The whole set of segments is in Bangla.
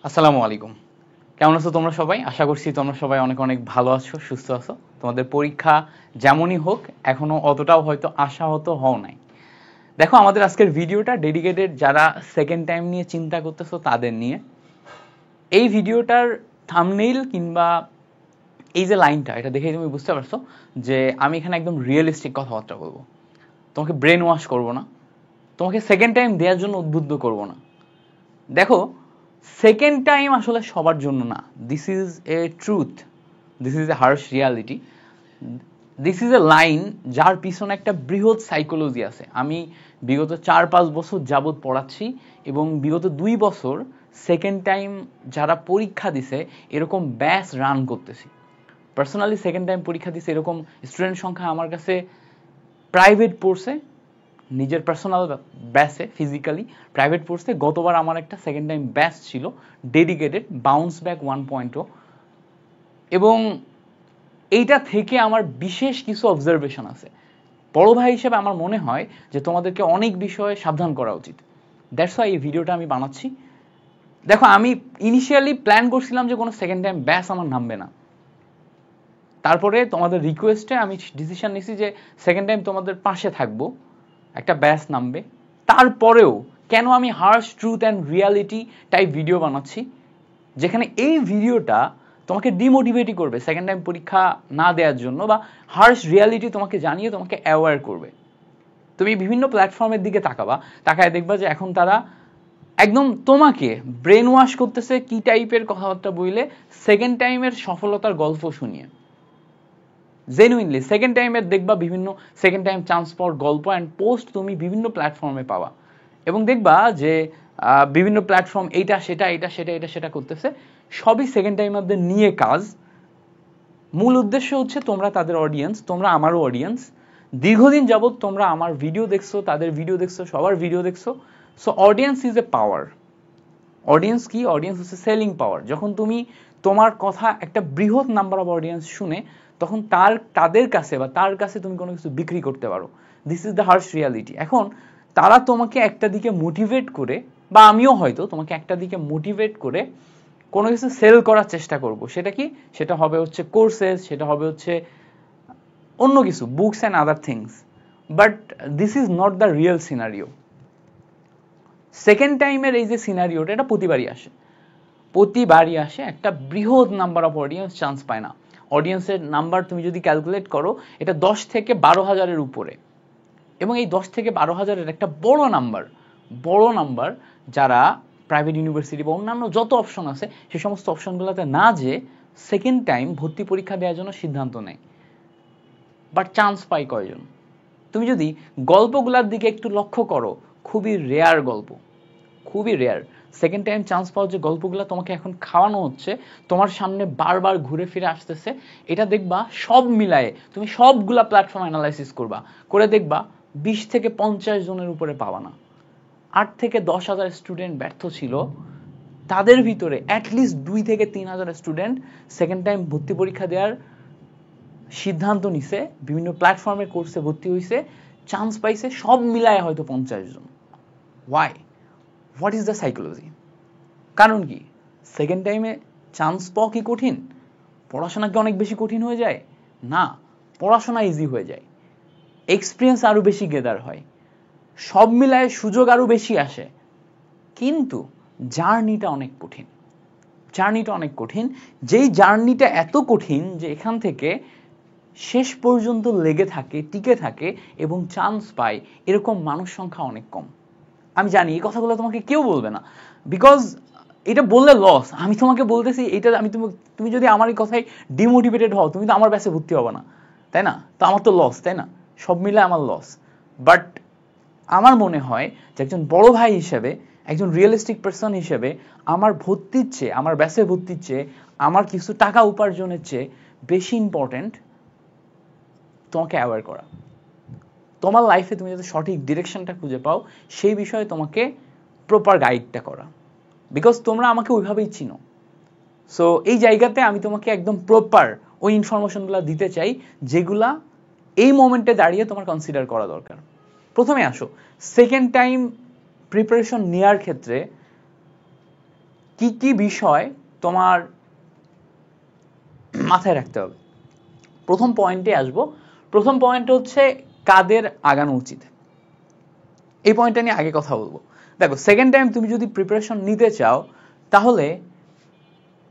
আসসালামু আলাইকুম। কেমন আছো তোমরা সবাই? আশা করছি তোমরা সবাই অনেক অনেক ভালো আছো, সুস্থ আছো। তোমাদের পরীক্ষা যেমনই হোক এখনো অতটাও হয়তো আশাহত হও নাই। দেখো, আমাদের আজকের ভিডিওটা ডেডিকেটেড যারা সেকেন্ড টাইম নিয়ে চিন্তা করতেছো তাদের নিয়ে। এই ভিডিওটার থাম্বনেইল কিংবা এই যে লাইনটা, এটা দেখেই তুমি বুঝতে পারছো যে আমি এখানে একদম রিয়েলিস্টিক কথাবার্তা বলবো। তোমাকে ব্রেন ওয়াশ করবো না, তোমাকে সেকেন্ড টাইম দেওয়ার জন্য উদ্বুদ্ধ করবো না। দেখো, সেকেন্ড টাইম আসলে সবার জন্য না। This is a truth, this is a harsh reality, this is a line যার পিছনে একটা বৃহৎ সাইকোলজি আছে। আমি বিগত 4-5 বছর যাবৎ পড়াচ্ছি এবং বিগত 2 বছর সেকেন্ড টাইম যারা পরীক্ষা দিছে এরকম ব্যাচ রান করতেছি। পার্সোনালি সেকেন্ড টাইম পরীক্ষা দিছে এরকম স্টুডেন্ট সংখ্যা আমার কাছে প্রাইভেট পড়ছে, নিজের পার্সোনাল ব্যাচে ফিজিক্যালি প্রাইভেট পড়ছে। গতবার আমার একটা সেকেন্ড টাইম ব্যাচ ছিল ডেডিকেটেড বাউন্স ব্যাক 1.0, এবং এইটা থেকে আমার বিশেষ কিছু অবজারভেশন আছে। বড় ভাই হিসেবে আমার মনে হয় যে তোমাদেরকে অনেক বিষয়ে সাবধান করা উচিত। দ্যাটস ওয়াই এই ভিডিওটা আমি বানাচ্ছি। দেখো, আমি ইনিশিয়ালি প্ল্যান করছিলাম যে কোনো সেকেন্ড টাইম ব্যাচ আমার নামবে না। তারপরে তোমাদের রিকোয়েস্টে আমি ডিসিশন নিয়েছি যে সেকেন্ড টাইম তোমাদের পাশে থাকবো, একটা ব্যাচ নামবে। তারপরেও কেন আমি harsh truth and reality type video বানাচ্ছি, যেখানে এই ভিডিওটা তোমাকে ডিমোটিভেটই করবে সেকেন্ড টাইম পরীক্ষা না দেওয়ার জন্য, বা হার্শ রিয়ালিটি তোমাকে জানিয়ে তোমাকে অ্যাওয়্যার করবে। তুমি বিভিন্ন প্ল্যাটফর্মের দিকে তাকায় দেখবা যে এখন তারা একদম তোমাকে ব্রেন ওয়াশ করতেছে কি টাইপের কথাবার্তা বললে, সেকেন্ড টাইমের সফলতার গল্প শুনিয়ে। জেনুইনলি সেকেন্ড টাইমের দেখবা বিভিন্ন সেকেন্ড টাইম চান্স পাওয়ার গল্প অ্যান্ড পোস্ট তুমি বিভিন্ন প্ল্যাটফর্মে পাওয়া, এবং দেখবা যে বিভিন্ন প্ল্যাটফর্ম এইটা সেটা করতেছে, সবই সেকেন্ড টাইমারদের নিয়ে কাজ। মূল উদ্দেশ্য হচ্ছে তোমরা তাদের অডিয়েন্স, তোমরা আমারও অডিয়েন্স। দীর্ঘদিন যাবৎ তোমরা আমার ভিডিও দেখছো, তাদের ভিডিও দেখছো, সবার ভিডিও দেখছো। So audience is a power. Audience কি? অডিয়েন্স হচ্ছে সেলিং পাওয়ার। যখন তুমি তোমার কথা একটা বৃহৎ নাম্বার অফ অডিয়েন্স শুনে, তখন তাদের কাছে বা তার কাছে তুমি কোনো কিছু বিক্রি করতে পারো। This is the harsh reality. এখন তারা তোমাকে একটা দিকে মোটিভেট করে, বা আমিও হয়তো তোমাকে একটা দিকে মোটিভেট করে কোনো কিছু সেল করার চেষ্টা করব। সেটা কি? সেটা হবে হচ্ছে কোর্সেস, সেটা হবে হচ্ছে অন্য কিছু, books and other things. But this is not the real scenario. Second টাইমের এই যে সিনারিওটা, এটা প্রতিবারই আসে একটা বৃহৎ নাম্বার অফ অডিয়েন্স চান্স পায় না। অডিয়েন্সের নাম্বার তুমি যদি ক্যালকুলেট করো, এটা 10 থেকে 12,000-এর উপরে, এবং এই 10 থেকে 12,000-এর একটা বড় নাম্বার যারা প্রাইভেট ইউনিভার্সিটি বা অন্যান্য যত অপশন আছে সেই সমস্ত অপশনগুলোতে না যে সেকেন্ড টাইম ভর্তি পরীক্ষা দেওয়ার জন্য সিদ্ধান্ত নেয়। বাট চান্স পাই কয়জন? তুমি যদি গল্পগুলোর দিকে একটু লক্ষ্য করো, খুবই রেয়ার গল্প, খুবই রেয়ার। সেকেন্ড টাইম চান্স পাওয়ার যে গল্পগুলো তোমাকে এখন খাওয়ানো হচ্ছে, তোমার সামনে বারবার ঘুরে ফিরে আসতেছে, এটা দেখবা সব মিলায়ে তুমি সবগুলা প্ল্যাটফর্ম অ্যানালাইসিস করে দেখবা 20 থেকে 50 জনের উপরে পাবা না। 8 থেকে 10,000 স্টুডেন্ট ব্যর্থ ছিল, তাদের ভিতরে অ্যাটলিস্ট 2 থেকে 3,000 স্টুডেন্ট সেকেন্ড টাইম ভর্তি পরীক্ষা দেওয়ার সিদ্ধান্ত নিছে, বিভিন্ন প্ল্যাটফর্মের কোর্সে ভর্তি হয়েছে, চান্স পাইছে, সব মিলায় হয়তো 50 জন। Why? What is the psychology? কারণ কি? সেকেন্ড টাইমে চান্স পাওয়া কি কঠিন? পড়াশোনা কি অনেক বেশি কঠিন হয়ে যায়? না, পড়াশোনা ইজি হয়ে যায়, এক্সপিরিয়েন্স আরো বেশি গেদার হয়, সব মিলায় সুযোগ আরো বেশি আসে, কিন্তু জার্নিটা অনেক কঠিন। যেই জার্নিটা এত কঠিন যে এখান থেকে শেষ পর্যন্ত টিকে থাকে এবং চান্স পায়, এরকম মানুষ সংখ্যা অনেক কম। আমি জানি এই কথাগুলো তোমাকে কেউ বলবে না, বিকজ এটা বললে লস। আমি তোমাকে বলতেছি এটা, তুমি যদি আমার এই কথায় ডিমোটিভেটেড হও, তুমি তো আমার ব্যাচে ভর্তি হবে না, তাই না? তো আমার তো লস, তাই না? সব মিলে আমার লস। বাট আমার মনে হয় যে একজন বড় ভাই হিসেবে, একজন রিয়েলিস্টিক পার্সন হিসেবে, আমার ব্যাচে ভর্তির চেয়ে, আমার কিছু টাকা উপার্জনের চেয়ে বেশি ইম্পর্টেন্ট তোমাকে অ্যাওয়্যার করা। তোমার লাইফে তুমি যাতে সঠিক ডিরেকশনটা খুঁজে পাও, সেই বিষয়ে তোমাকে প্রপার গাইডটা করা। বিকজ তোমরা আমাকে ওইভাবেই চিনো। সো এই জায়গাতে আমি তোমাকে একদম প্রপার ওই ইনফরমেশনগুলো দিতে চাই যেগুলা এই মোমেন্টে দাঁড়িয়ে তোমার কনসিডার করা দরকার। প্রথমে আসো, সেকেন্ড টাইম প্রিপারেশন নেওয়ার ক্ষেত্রে কি কি বিষয় তোমার মাথায় রাখতে হবে। প্রথম পয়েন্টে আসবো। প্রথম পয়েন্ট হচ্ছে কাদের আগানো উচিত, এই পয়েন্টটা নিয়ে আগে কথা বলবো। দেখো, সেকেন্ড টাইম তুমি যদি প্রিপারেশন নিতে চাও, তাহলে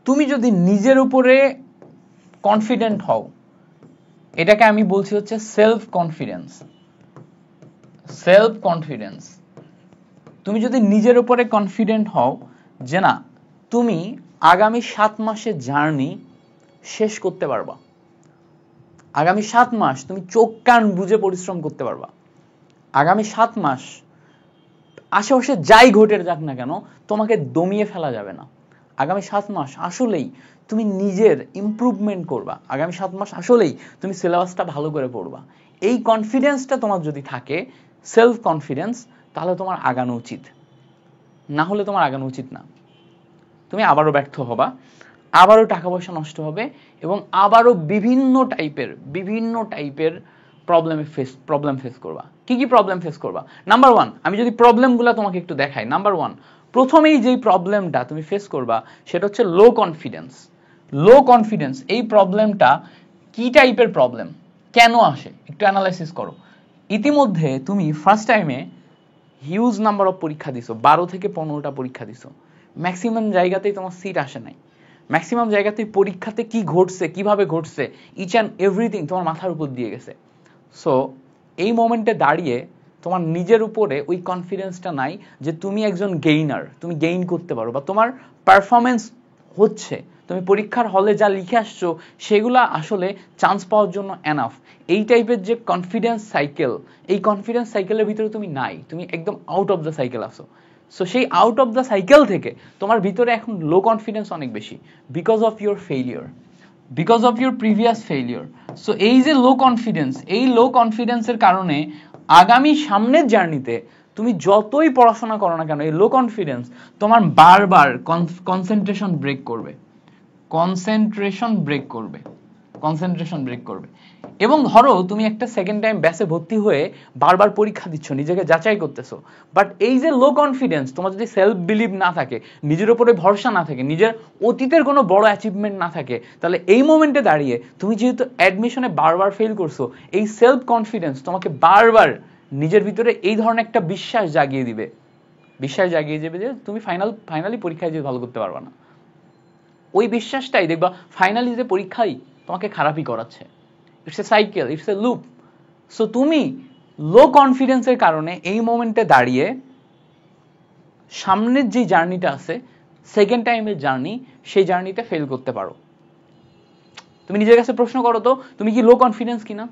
তুমি যদি নিজের উপরে কনফিডেন্ট হও, এটাকে আমি বলছি হচ্ছে সেলফ কনফিডেন্স। সেলফ কনফিডেন্স, তুমি যদি নিজের উপরে কনফিডেন্ট হও যে না, তুমি আগামী 7 মাসের জার্নি শেষ করতে পারবা, আগামী 7 মাস তুমি চোখ কান বুঝে পরিশ্রম করতে পারবা, আগামী 7 মাস আশেপাশে যাই ঘটে যাক না কেন তোমাকে দমিয়ে ফেলা যাবে না, আগামী 7 মাস আসলেই তুমি নিজের ইমপ্রুভমেন্ট করবা, আগামী 7 মাস আসলেই তুমি সিলেবাসটা ভালো করে পড়বা, এই কনফিডেন্সটা তোমার যদি থাকে, সেলফ কনফিডেন্স, তাহলে তোমার আগানো উচিত। না হলে তোমার আগানো উচিত না। তুমি আবারও ব্যর্থ হবা, আবারও টাকা পয়সা নষ্ট হবে, এবং আবারও বিভিন্ন টাইপের প্রবলেম ফেস করবা। কি কি প্রবলেম ফেস করবা? নাম্বার 1, আমি যদি প্রবলেমগুলো তোমাকে একটু দেখাই। নাম্বার 1, প্রথমেই যেই প্রবলেমটা তুমি ফেস করবা সেটা হচ্ছে লো কনফিডেন্স। লো কনফিডেন্স, এই প্রবলেমটা কি টাইপের প্রবলেম, কেন আসে একটু অ্যানালাইসিস করো। ইতিমধ্যে তুমি ফার্স্ট টাইমে হিউজ নাম্বার অফ পরীক্ষা দিছো, 12 থেকে 15টা পরীক্ষা দিছো, ম্যাক্সিমাম জায়গাতেই তোমার সিট আসে নাই, ম্যাক্সিমাম জায়গাতেই পরীক্ষাতে কি ঘটছে, কিভাবে ঘটছে, ইচ অ্যান্ড এভরিথিং তোমার মাথার উপর দিয়ে গেছে। সো এই মোমেন্টে দাঁড়িয়ে তোমার নিজের উপরে ওই কনফিডেন্সটা নাই যে তুমি একজন গেইনার, তুমি গেইন করতে পারো, বা তোমার পারফরমেন্স হচ্ছে, তুমি পরীক্ষার হলে যা লিখে আসছো সেগুলা আসলে চান্স পাওয়ার জন্য এনাফ। এই টাইপের যে কনফিডেন্স সাইকেল, এই কনফিডেন্স সাইকেলের ভিতরে তুমি নাই, তুমি একদম আউট অফ দ্য সাইকেল আসো। সো সেই আউট অফ দ্য সাইকেল থেকে তোমার ভিতরে এখন লো কনফিডেন্স অনেক বেশি, because of your failure, because of your previous failure. So এই যে লো কনফিডেন্স, এই লো কনফিডেন্সের কারণে আগামী সামনের জার্নিতে তুমি যতই পড়াশোনা করো না কেন, এই লো কনফিডেন্স তোমার বারবার কনসেন্ট্রেশন ব্রেক করবে, কনসেন্ট্রেশন ব্রেক করবে, কনসেন্ট্রেশন ব্রেক করবে। এবং ধরো তুমি একটা সেকেন্ড টাইম ব্যাচে ভর্তি হয়ে বারবার পরীক্ষা দিচ্ছ, নিজেকে যাচাই করতেছো, বাট এই যে লো কনফিডেন্স, তোমার যদি সেলফ বিলিভ না থাকে, নিজের উপরে ভরসা না থাকে, নিজের অতীতের কোনো বড় অ্যাচিভমেন্ট না থাকে, তাহলে এই মোমেন্টে দাঁড়িয়ে তুমি যেহেতু অ্যাডমিশনে বারবার ফেল করছো, এই সেলফ কনফিডেন্স তোমাকে বারবার নিজের ভিতরে এই ধরনের একটা বিশ্বাস জাগিয়ে দিবে, বিশ্বাস জাগিয়ে যাবে যে তুমি ফাইনালি পরীক্ষায় যে ভালো করতে পারবে না। ওই বিশ্বাসটাই দেখবা ফাইনালি যে পরীক্ষায় তোমাকে খারাপই করাচ্ছে। It's a cycle, it's a loop. So তুমি লো কনফিডেন্সের কারণে এই মোমেন্টে দাঁড়িয়ে সামনের যে জার্নিটা আছে, সেকেন্ড টাইমের জার্নি, সেই জার্নিতে ফেল করতে পারো। তুমি নিজের কাছে প্রশ্ন করো তো, তুমি কি লো কনফিডেন্স কিনা,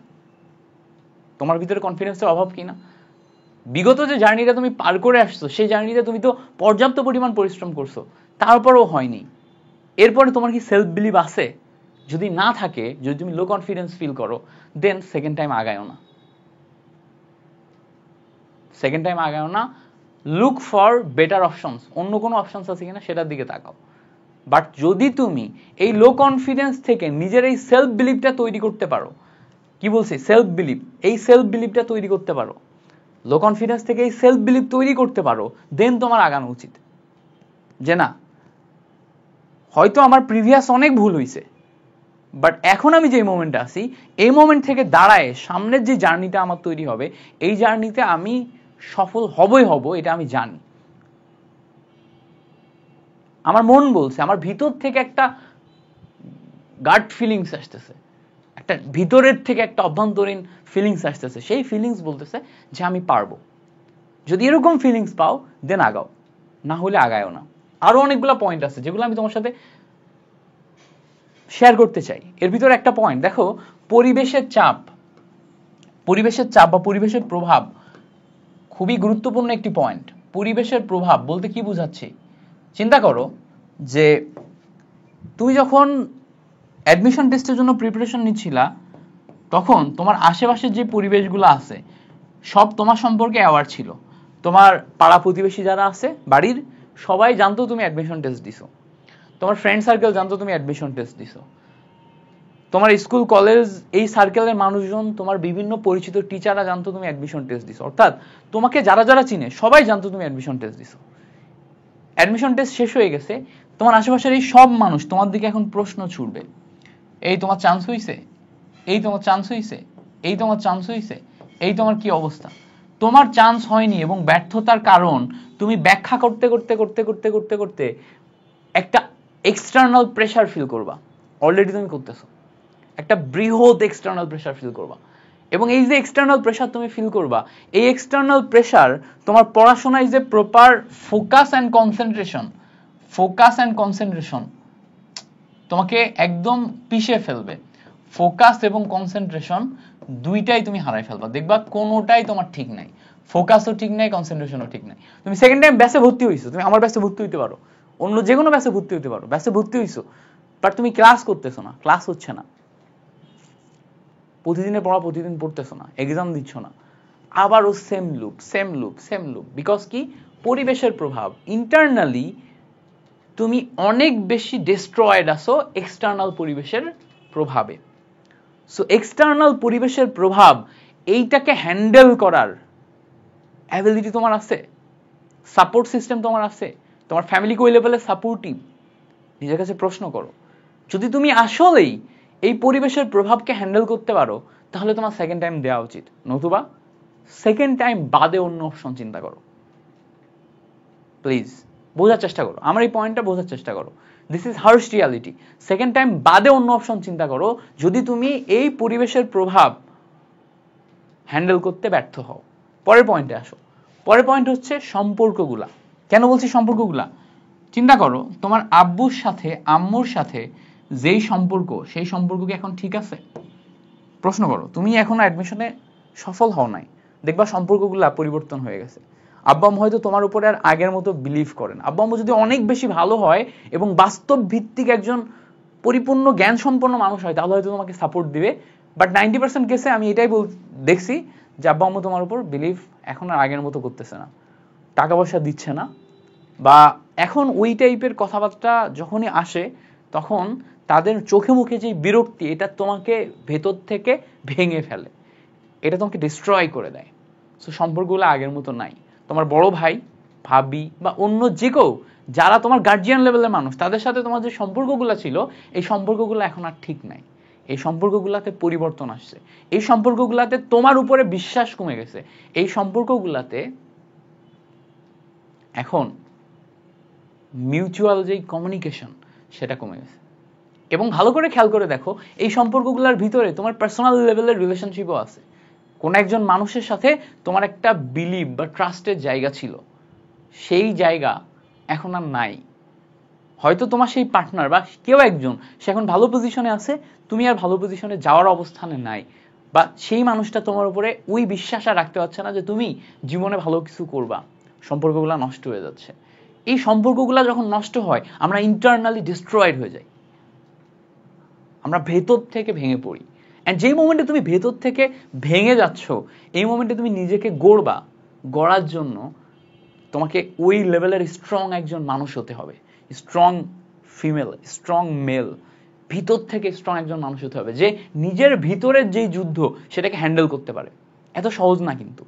তোমার ভিতরে কনফিডেন্সের অভাব কিনা? বিগত যে জার্নিটা তুমি পার করে আসছো, সেই জার্নিতে তুমি তো পর্যাপ্ত পরিমাণ পরিশ্রম করছো, তারপরেও হয়নি। এরপরে তোমার কি সেলফ বিলিভ আছে? যদি না থাকে, যদি তুমি লো কনফিডেন্স ফিল করো, দেন সেকেন্ড টাইম আগায়ও না, সেকেন্ড টাইম আগায়ও না। লুক ফর বেটার অপশনস, অন্য কোনো অপশনস আছে কিনা সেটার দিকে তাকাও। বাট যদি তুমি এই লো কনফিডেন্স থেকে নিজের এই সেলফ বিলিভটা তৈরি করতে পারো, কি বলছি, সেলফ বিলিভ, এই সেলফ বিলিভটা তৈরি করতে পারো, লো কনফিডেন্স থেকে এই সেলফ বিলিভ তৈরি করতে পারো, দেন তোমার আগানো উচিত। যে না, হয়তো আমার প্রিভিয়াস অনেক ভুল হয়েছে, বাট এখন আমি যে মোমেন্টে আছি, এই মোমেন্ট থেকে দাঁড়ায় সামনের যে জার্নিটা আমার তৈরি হবে, এই জার্নিতে আমি সফল হবই হব, এটা আমি জানি। আমার মন বলছে, আমার ভিতর থেকে একটা গাট ফিলিংস আসতেছে, একটা ভিতরের থেকে একটা অভ্যন্তরীণ ফিলিংস আসতেছে, সেই ফিলিংস বলতেছে যে আমি পারবো। যদি এরকম ফিলিংস পাও, দেন আগাও, না হলে আগায়ও না। আরো অনেকগুলো পয়েন্ট আছে যেগুলো আমি তোমার সাথে শেয়ার করতে চাই। এর ভিতরে একটা পয়েন্ট দেখো, পরিবেশের চাপ, পরিবেশের চাপ বা পরিবেশের প্রভাব খুবই গুরুত্বপূর্ণ একটি পয়েন্ট। পরিবেশের প্রভাব বলতে কি বুঝাচ্ছি, চিন্তা করো যে তুমি যখন অ্যাডমিশন টেস্টের জন্য প্রিপারেশন নিচ্ছিলা, তখন তোমার আশেপাশের যে পরিবেশগুলো আছে সব তোমার সম্পর্কে অ্যাওয়ার ছিল। তোমার পাড়া প্রতিবেশী যারা আছে বাড়ির, সবাই জানতো তুমি অ্যাডমিশন টেস্ট দিছো, তোমার ফ্রেন্ড সার্কেল জানতো তুমি অ্যাডমিশন টেস্ট দিছো, তোমার স্কুল কলেজ এই সার্কেলের মানুষজন, তোমার বিভিন্ন পরিচিত টিচাররা জানতো তুমি অ্যাডমিশন টেস্ট দিছো, অর্থাৎ তোমাকে যারা যারা চিনে সবাই জানতো তুমি অ্যাডমিশন টেস্ট দিছো। অ্যাডমিশন টেস্ট শেষ হয়ে গেছে, তোমার আশেপাশের এই সব মানুষ তোমার দিকে এখন প্রশ্ন ছুড়বে, এই তোমার চান্স হইছে, এই তোমার চান্স হইছে, এই তোমার চান্স হইছে, এই তোমার কি অবস্থা। তোমার চান্স হয়নি এবং ব্যর্থতার কারণ তুমি ব্যাখ্যা করতে করতে করতে করতে করতে করতে একটা এক্সটার্নাল প্রেসার ফিল করবা, অলরেডি তুমি করতেছো, একটা বৃহৎ এক্সটার্নাল প্রেসার ফিল করবা। এবং এই যে এক্সটার্নাল প্রেসার তুমি ফিল করবা, এই এক্সটার্নাল প্রেসার তোমার পড়াশোনায় যে প্রপার ফোকাস অ্যান্ড কনসেন্ট্রেশন তোমাকে একদম পিষে ফেলবে। ফোকাস এবং কনসেন্ট্রেশন দুইটাই তুমি হারাই ফেলবা, দেখবা কোনোটাই তোমার ঠিক নাই, ফোকাসও ঠিক নাই, কনসেন্ট্রেশনও ঠিক নাই। তুমি সেকেন্ড টাইম ব্যাচে ভর্তি হইছো, তুমি আমার ব্যাচে ভর্তি হইতে পারো, অন্য যে কোনো ব্যাচে ভর্তি হইতে পারো, ব্যাচে ভর্তি হইছো, বাট তুমি ক্লাস করতেছো না, ক্লাস হচ্ছে না, প্রতিদিনের পড়া প্রতিদিন পড়তেছো না, এক্সাম দিচ্ছ না, আবারও সেম লুপ। বিকজ কি, পরিবেশের প্রভাব। ইন্টারনালি তুমি অনেক বেশি ডিস্ট্রয়েড আছো এক্সটার্নাল পরিবেশের প্রভাবে। সো এক্সটার্নাল পরিবেশের প্রভাব এইটাকে হ্যান্ডেল করার অ্যাবিলিটি তোমার আছে, সাপোর্ট সিস্টেম তোমার আছে, তোমার ফ্যামিলি কোই লেভেলে সাপোর্টিভ, নিজের কাছে প্রশ্ন করো। যদি তুমি আসলেই এই পরিবেশের প্রভাবকে হ্যান্ডেল করতে পারো, তাহলে তোমার সেকেন্ড টাইম দেওয়া উচিত, নতুবা সেকেন্ড টাইম বাদে অন্য অপশন চিন্তা করো। প্লিজ বোঝার চেষ্টা করো, আমার এই পয়েন্টটা বোঝার চেষ্টা করো। This is harsh reality. Second time বাদে অন্য অপশন চিন্তা করো যদি তুমি এই পরিবেশের প্রভাব হ্যান্ডেল করতে ব্যর্থ হও। পরের পয়েন্টে আসো। পরের পয়েন্ট হচ্ছে সম্পর্কগুলা। কেন বলছি সম্পর্কগুলা? চিন্তা করো, তোমার আব্বুর সাথে আম্মুর সাথে যেই সম্পর্ক, সেই সম্পর্ক কি এখন ঠিক আছে? প্রশ্ন করো, তুমি এখনো অ্যাডমিশনে সফল হও নাই, দেখবা সম্পর্কগুলা পরিবর্তন হয়ে গেছে। আব্বা আম্মু হয়তো তোমার উপরে আর আগের মতো বিলিভ করেন। আব্বা আম্মু যদি অনেক বেশি ভালো হয় এবং বাস্তব ভিত্তিক একজন পরিপূর্ণ জ্ঞান সম্পন্ন মানুষ হয়, তাহলে হয়তো তোমাকে সাপোর্ট দিবে। বাট 90% কেসে আমি এটাই দেখছি যে আব্বা আম্মু তোমার উপর বিলিভ এখন আর আগের মতো করতেছে না, টাকা পয়সা দিচ্ছে না, বা এখন ওই টাইপের কথাবার্তা যখনই আসে তখন তাদের চোখে মুখে যে বিরক্তি, এটা তোমাকে ভেতর থেকে ভেঙে ফেলে, এটা তোমাকে ডিস্ট্রয় করে দেয়। সো সম্পর্কগুলো আগের মতো নাই। তোমার বড় ভাই, ভাবি বা অন্য যে কেউ যারা তোমার গার্জিয়ান লেভেলের মানুষ, তাদের সাথে তোমার যে সম্পর্কগুলো ছিল, এই সম্পর্কগুলো এখন আর ঠিক নাই। এই সম্পর্কগুলোতে পরিবর্তন আসছে, এই সম্পর্কগুলোতে তোমার উপরে বিশ্বাস কমে গেছে, এই সম্পর্কগুলোতে এখন মিউচুয়াল যেই কমিউনিকেশন, সেটা কমে গেছে। এবং ভালো করে খেয়াল করে দেখো, এই সম্পর্কগুলোর ভিতরে তোমার পার্সোনাল লেভেলের রিলেশনশিপও আছে। কোন একজন মানুষের সাথে তোমার একটা বিলিভ বা ট্রাস্টের জায়গা ছিল, সেই জায়গা এখন আর নাই। হয়তো তোমার সেই পার্টনার বা কেউ একজন, সে এখন ভালো পজিশনে আছে, তুমি আর ভালো পজিশনে যাওয়ার অবস্থানে নাই, বা সেই মানুষটা তোমার উপরে ওই বিশ্বাস আর রাখতে পারছে না যে তুমি জীবনে ভালো কিছু করবা। সম্পর্কগুলো নষ্ট হয়ে যাচ্ছে। এই সম্পর্কগুলো যখন নষ্ট হয়, আমরা ইন্টারনালি ডিস্ট্রয়েড হয়ে যাই, আমরা ভেতর থেকে ভেঙে পড়ি। এন্ড যেই মোমেন্টে তুমি ভেতর থেকে ভেঙে যাচ্ছ, এই মোমেন্টে তুমি নিজেকে গড়ার জন্য তোমাকে ওই লেভেলের স্ট্রং একজন মানুষ হতে হবে, স্ট্রং ফিমেল, স্ট্রং মেল, ভিতর থেকে স্ট্রং একজন মানুষ হতে হবে যে নিজের ভিতরের যেই যুদ্ধ, সেটাকে হ্যান্ডেল করতে পারে। এত সহজ না, কিন্তু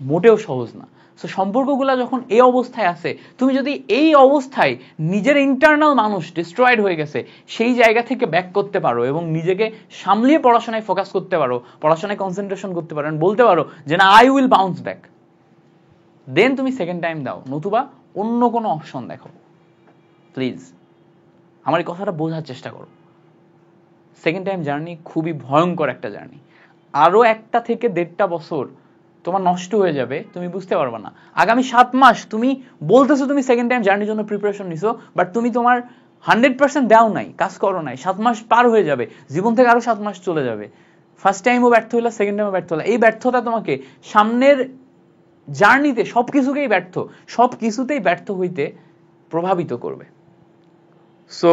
মোটেও সহজ না। সো সম্পর্কগুলো যখন এই অবস্থায় আছে, তুমি যদি এই অবস্থায় নিজের ইন্টারনাল মানুষ ডিস্ট্রয়েড হয়ে গেছে, সেই জায়গা থেকে ব্যাক করতে পারো এবং নিজেকে সামলিয়ে পড়াশোনায় ফোকাস করতে পারো, পড়াশোনায় কনসেন্ট্রেশন করতে পারো, বলতে পারো যে না, আই উইল বাউন্স ব্যাক, দেন তুমি সেকেন্ড টাইম দাও, নতুবা অন্য কোনো অপশন দেখো। প্লিজ আমার এই কথাটা বোঝার চেষ্টা করো। সেকেন্ড টাইম জার্নি খুবই ভয়ঙ্কর একটা জার্নি। আরো 1 থেকে 1.5 বছর তোমার নষ্ট হয়ে যাবে, তুমি বুঝতে পারবে না। আগামী 7 মাস তুমি বলতেছো তুমি সেকেন্ড টাইম জার্নির জন্য প্রিপারেশন নিছো, বাট তুমি তোমার 100% দাও নাই, কাজ করো নাই। 7 মাস পার হয়ে যাবে, জীবন থেকে আরো 7 মাস চলে যাবে। ফার্স্ট টাইমও ব্যর্থ হইলা, সেকেন্ড টাইমও ব্যর্থ হইলা। এই ব্যর্থতা তোমাকে সামনের জার্নিতে সবকিছুতেই ব্যর্থ হইতে প্রভাবিত করবে। সো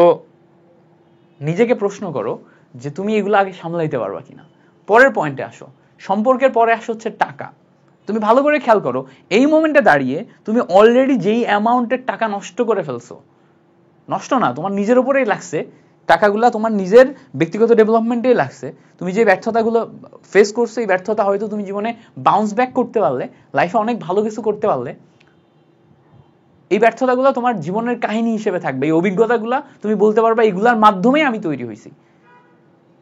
নিজেকে প্রশ্ন করো যে তুমি এগুলো আগে সামলাইতে পারবা কিনা। পরের পয়েন্টে আসো, সম্পর্কের পরে আসো হচ্ছে টাকা। তুমি ভালো করে খেয়াল করো, এই মোমেন্টে দাঁড়িয়ে তুমি অলরেডি যেই অ্যামাউন্টের টাকা নষ্ট করে ফেলছো, নষ্ট না, তোমার নিজের উপরেই লাগছে টাকাগুলা, তোমার নিজের ব্যক্তিগত ডেভেলপমেন্টেই লাগছে। তুমি যে ব্যর্থতাগুলো ফেস করছো, এই ব্যর্থতা হয়তো তুমি জীবনে বাউন্স ব্যাক করতে পারলে, লাইফে অনেক ভালো কিছু করতে পারলে, এই ব্যর্থতাগুলো তোমার জীবনের কাহিনী হিসেবে থাকবে, এই অভিজ্ঞতাগুলো তুমি বলতে পারবে এগুলার মাধ্যমেই আমি তৈরি হয়েছি।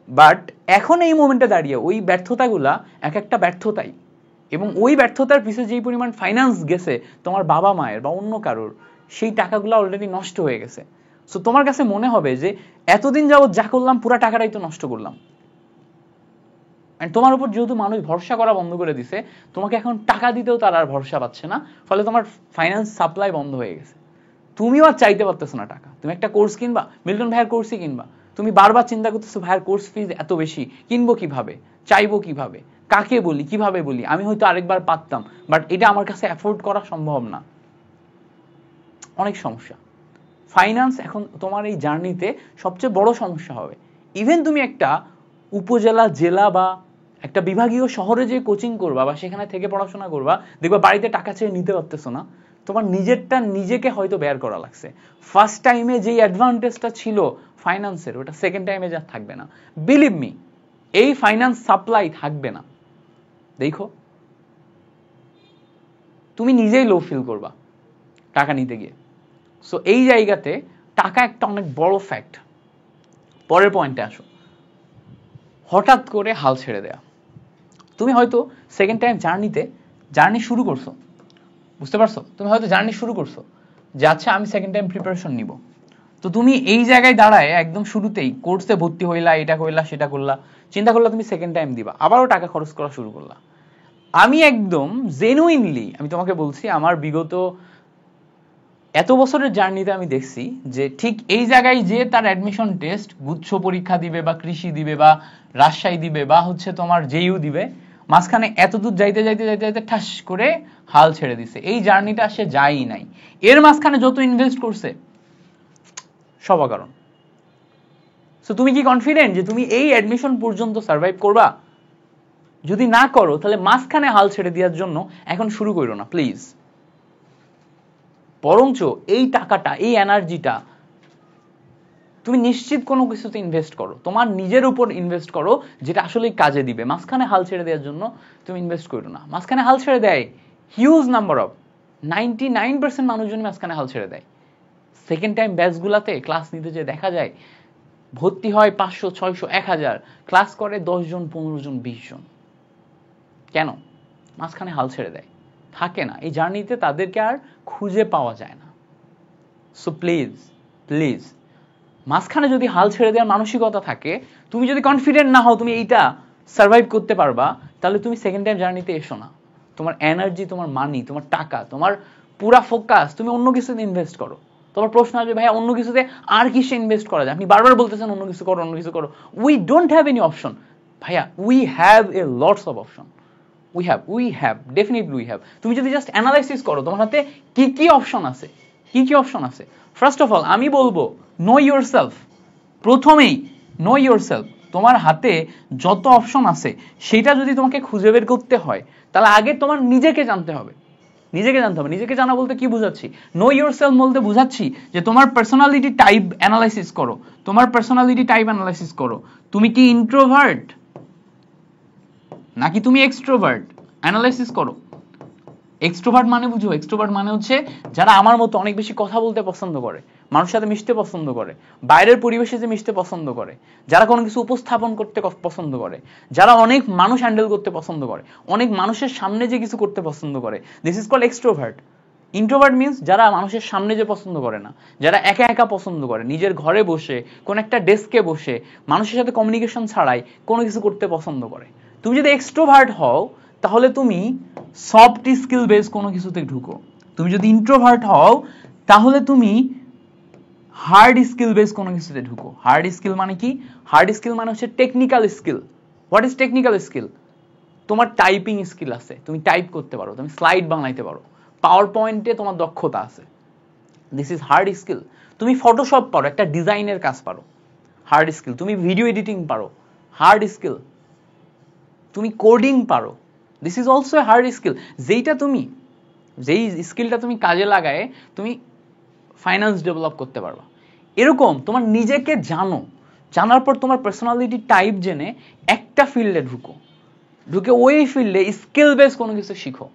বাট এখন এই মোমেন্টে দাঁড়িয়ে ওই ব্যর্থতাগুলা এক একটা ব্যর্থতাই, এবং ওই ব্যর্থতার পিছনে যেই পরিমাণ ফাইন্যান্স গেছে তোমার বাবা মায়ের বা অন্য কারোর, সেই টাকাগুলো অলরেডি নষ্ট হয়ে গেছে। সো তোমার কাছে মনে হবে যে এতদিন যাবত যা করলাম পুরো টাকাটাই তো নষ্ট করলাম। তোমার উপর যেহেতু মানুষ ভরসা করা বন্ধ করে দিছে, তোমাকে এখন টাকা দিতেও তার আর ভরসা পাচ্ছে না, ফলে তোমার ফাইন্যান্স সাপ্লাই বন্ধ হয়ে গেছে। তুমিও আর চাইতে পারতেছো না টাকা। তুমি একটা কোর্স কিনবা, মিল্টন ভাইয়ের কোর্সই কিনবা, তুমি বারবার চিন্তা করতেছো ভাইয়ের কোর্স ফিজ এত বেশি, কিনবো কিভাবে, চাইবো কিভাবে, কাকে বলি, কিভাবে বলি, আমি হয়তো আরেকবার পারতাম বাট এটা আমার কাছে অ্যাফোর্ড করা সম্ভব না। অনেক সমস্যা। ফাইন্যান্স এখন তোমার এই জার্নিতে সবচেয়ে বড় সমস্যা হবে। ইভেন তুমি একটা উপজেলা, জেলা বা একটা বিভাগীয় শহরে যে কোচিং করবা বা সেখানে থেকে পড়াশোনা করবা, দেখবা বাড়িতে টাকা চেয়ে নিতে পারতেছো না, তোমার নিজেরটা নিজেকে হয়তো বের করা লাগছে। ফার্স্ট টাইমে যেই অ্যাডভান্টেজটা ছিল ফাইন্যান্সের, ওটা সেকেন্ড টাইমে যা থাকবে না। বিলিভ মি, এই ফাইন্যান্স সাপ্লাই থাকবে না। দেখো তুমি নিজেই লো ফিল করবা টাকা নিতে গিয়ে। সো এই জায়গাতে টাকা একটা অনেক বড় ফ্যাক্ট। পরের পয়েন্টে আসো, হঠাৎ করে হাল ছেড়ে দেয়া। তুমি হয়তো সেকেন্ড টাইম জার্নি শুরু করছো, বুঝতে পারছো? তুমি হয়তো জার্নি শুরু করছো যে আচ্ছা আমি সেকেন্ড টাইম প্রিপারেশন নিব। তো তুমি এই জায়গায় দাঁড়ায় একদম শুরুতেই কোর্সে ভর্তি হইলা, এটা করলা সেটা করলা, চিন্তা করলা তুমি সেকেন্ড টাইম দিবা, আবারও টাকা খরচ করা শুরু করলা। আমি একদম জেনুইনলি আমি তোমাকে বলছি, আমার বিগত এত বছরের জার্নিতে আমি দেখছি যে ঠিক এই জায়গায় যে তার অ্যাডমিশন টেস্ট, গুচ্ছ পরীক্ষা দিবে বা কৃষি দিবে বা রাজশাহী দিবে বা হচ্ছে তোমার জেইউ দিবে, মাঝখানে এতদূর যাইতে যাইতে যাইতে যাইতে ঠাস করে হাল ছেড়ে দিছে। এই জার্নিটা সে যায়ই নাই। এর মাঝখানে যত ইনভেস্ট করছে সব অকারণ। সো তুমি কি কনফিডেন্ট যে তুমি এই অ্যাডমিশন পর্যন্ত সার্ভাইভ করবা? যদি না করো তাহলে মাঝখানে হাল ছেড়ে দেওয়ার জন্য এখন শুরু করো না প্লিজ। বরঞ্চ এই টাকাটা, এই এনার্জিটা তুমি নিশ্চিত কোনো কিছুতে ইনভেস্ট করো, তোমার নিজের উপর ইনভেস্ট করো, যেটা আসলে কাজে দিবে। মাঝখানে হাল ছেড়ে দেওয়ার জন্য তুমি ইনভেস্ট করো না। মাঝখানে হাল ছেড়ে দেয় হিউজ নাম্বার অফ 99% মানুষজন মাঝখানে হাল ছেড়ে দেয়। সেকেন্ড টাইম ব্যাচগুলাতে ক্লাস নিতে যে দেখা যায় ভর্তি হয় 500, 600, 1000, ক্লাস করে 10 জন, 15 জন, 20 জন। কেন? মাঝখানে হাল ছেড়ে দেয়, থাকে না এই জার্নিতে, তাদেরকে আর খুঁজে পাওয়া যায় না। সো প্লিজ প্লিজ, মাঝখানে যদি হাল ছেড়ে দেওয়ার মানসিকতা থাকে, তুমি যদি কনফিডেন্ট না হও তুমি এইটা সার্ভাইভ করতে পারবা, তাহলে তুমি সেকেন্ড টাইম জার্নিতে এসো না। তোমার এনার্জি, তোমার মানি, তোমার টাকা, তোমার পুরা ফোকাস তুমি অন্য কিছুতে ইনভেস্ট করো। তোমার প্রশ্ন আসবে ভাইয়া অন্য কিছুতে আর কিসে ইনভেস্ট করা যায়? আপনি বারবার বলতেছেন অন্য কিছু করো, অন্য কিছু করো। We don't have any option ভাইয়া, we have a lots of option. We have definitely we have. তুমি যদি জাস্ট অ্যানালাইসিস করো তোমার হাতে কি কি অপশন আছে, কি কি অপশন আছে। ফার্স্ট অফ অল আমি বলবো নো ইয়োরসেলফ। প্রথমেই নো ইয়োরসেলফ। তোমার হাতে যত অপশন আছে সেটা যদি তোমাকে খুঁজে বের করতে হয়, তাহলে আগে তোমার নিজেকে জানতে হবে। নিজেকে জানতে হবে। নিজেকে জানা বলতে কি বুঝাচ্ছি? নো ইয়োরসেলফ বলতে বুঝাচ্ছি যে তোমার পার্সোনালিটি টাইপ অ্যানালাইসিস করো। তোমার পার্সোনালিটি টাইপ অ্যানালাইসিস করো। তুমি কি ইন্ট্রোভার্ট নাকি তুমি এক্সট্রোভার্ট, অ্যানালাইসিস করো। এক্সট্রোভার্ট মানে বুঝো, এক্সট্রোভার্ট মানে হচ্ছে যারা আমার মতো অনেক বেশি কথা বলতে পছন্দ করে, মানুষের সাথে মিশতে পছন্দ করে, বাইরের পরিবেশে যে মিশতে পছন্দ করে, যারা কোনো কিছু উপস্থাপন করতে পছন্দ করে, যারা অনেক মানুষ হ্যান্ডেল করতে পছন্দ করে, অনেক মানুষের সামনে যে কিছু করতে পছন্দ করে, this is called extrovert. Introvert means যারা মানুষের সামনে যে পছন্দ করে না, যারা একা একা পছন্দ করে, নিজের ঘরে বসে কোন একটা ডেস্কে বসে মানুষের সাথে কমিউনিকেশন ছাড়াই কোনো কিছু করতে পছন্দ করে। তুমি যদি এক্সট্রোভার্ট হও তাহলে তুমি সফট স্কিল বেস কোনো কিছুতে ঢুকো। তুমি যদি ইন্ট্রোভার্ট হও তাহলে তুমি হার্ড স্কিল বেস কোনো কিছুতে ঢুকো। হার্ড স্কিল মানে কি? হার্ড স্কিল মানে হচ্ছে technical skill. What is technical skill? তোমার টাইপিং স্কিল আছে, তুমি টাইপ করতে পারো, তুমি স্লাইড বানাইতে পারো, পাওয়ার পয়েন্টে তোমার দক্ষতা আছে, দিস ইজ হার্ড স্কিল। তুমি ফটোশপ পারো, একটা ডিজাইনের কাজ পারো, হার্ড স্কিল। তুমি ভিডিও এডিটিং পারো, হার্ড স্কিল। তুমি কোডিং পারো, this is also a hard skill. যেই স্কিলটা তুমি কাজে লাগায় তুমি ফাইন্যান্স ডেভেলপ করতে পারবা। এরকম তোমার নিজেকে জানো, জানার পর তোমার পার্সোনালিটি টাইপ জেনে একটা ফিল্ডে ঢুকে ওই ফিল্ডে স্কিল বেস কোনো কিছু শিখো।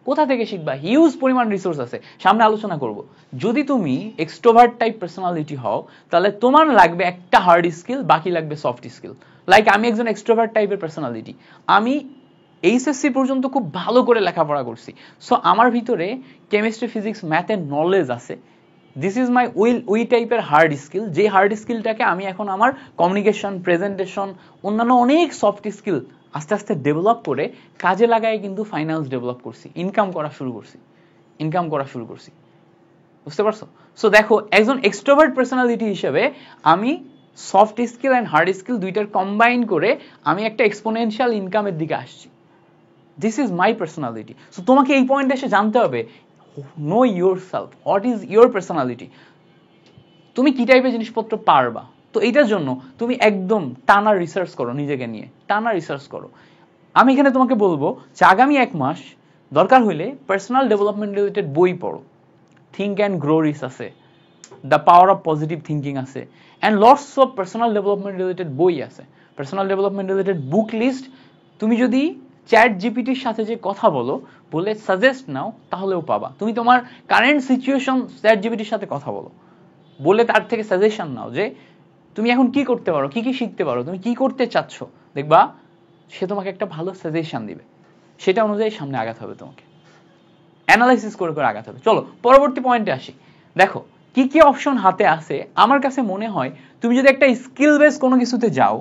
কোথা থেকে শিখবা? হিউজ পরিমাণ রিসোর্স আছে, সামনে আলোচনা করব। যদি তুমি এক্সট্রোভার্ট টাইপ পার্সোনালিটি হও তাহলে তোমার লাগবে একটা হার্ড স্কিল, বাকি লাগবে সফট স্কিল। লাইক আমি একজন এক্সট্রোভার্ট টাইপের পার্সোনালিটি, আমি এইচএসসি পর্যন্ত খুব ভালো করে লেখাপড়া করছি, সো আমার ভিতরে কেমিস্ট্রি, ফিজিক্স, ম্যাথের নলেজ আছে। দিস ইজ মাই ওই টাইপের হার্ড স্কিল, যে হার্ড স্কিলটাকে আমি এখন আমার কমিউনিকেশন, প্রেজেন্টেশন, অন্যান্য অনেক সফট স্কিল আস্তে আস্তে ডেভেলপ করে কাজে লাগায় কিন্তু ফাইন্যান্স ডেভেলপ করছি, ইনকাম করা শুরু করছি। বুঝতে পারছো? সো দেখো, একজন এক্সট্রোভার্ট পার্সোনালিটি হিসেবে আমি soft skill and hard skill দুইটার কম্বাইন করে আমি একটা এক্সপোনেনশিয়াল ইনকামের দিকে আসছি। This is my personality. So তোমাকে এই পয়েন্টে এসে জানতে হবে, no your self, what is your personality, তুমি কি টাইপের জিনিসপত্র পারবা। তো এইটার জন্য তুমি একদম টানা রিসার্চ করো, নিজেকে নিয়ে টানা রিসার্চ করো। আমি এখানে তোমাকে বলবো যে আগামী 1 মাস দরকার হইলে পার্সোনাল ডেভেলপমেন্ট রিলেটেড বই পড়ো। থিঙ্ক অ্যান্ড গ্রো রিস আছে, the power of positive thinking আছে, and lots of personal development related বই আছে, personal development related book list. তুমি যদি চ্যাট জিপিটির সাথে যে কথা বলে সাজেস্ট নাও তাহলেও পাবা। তুমি তোমার কারেন্ট সিচুয়েশন চ্যাট জিপিটির সাথে কথা বলে তার থেকে সাজেশন নাও যে তুমি এখন কি করতে পারো, কি কি শিখতে পারো, তুমি কি করতে চাচ্ছ, দেখবা সে তোমাকে একটা ভালো সাজেশন দিবে। সেটা অনুযায়ী সামনে আগাতে হবে, তোমাকে অ্যানালাইসিস করে করে আগাতে হবে। চলো পরবর্তী পয়েন্টে আসি। দেখো কি কি অপশন হাতে আছে। আমার কাছে মনে হয় তুমি যদি একটা স্কিল বেস কোনো কিছুতে যাও,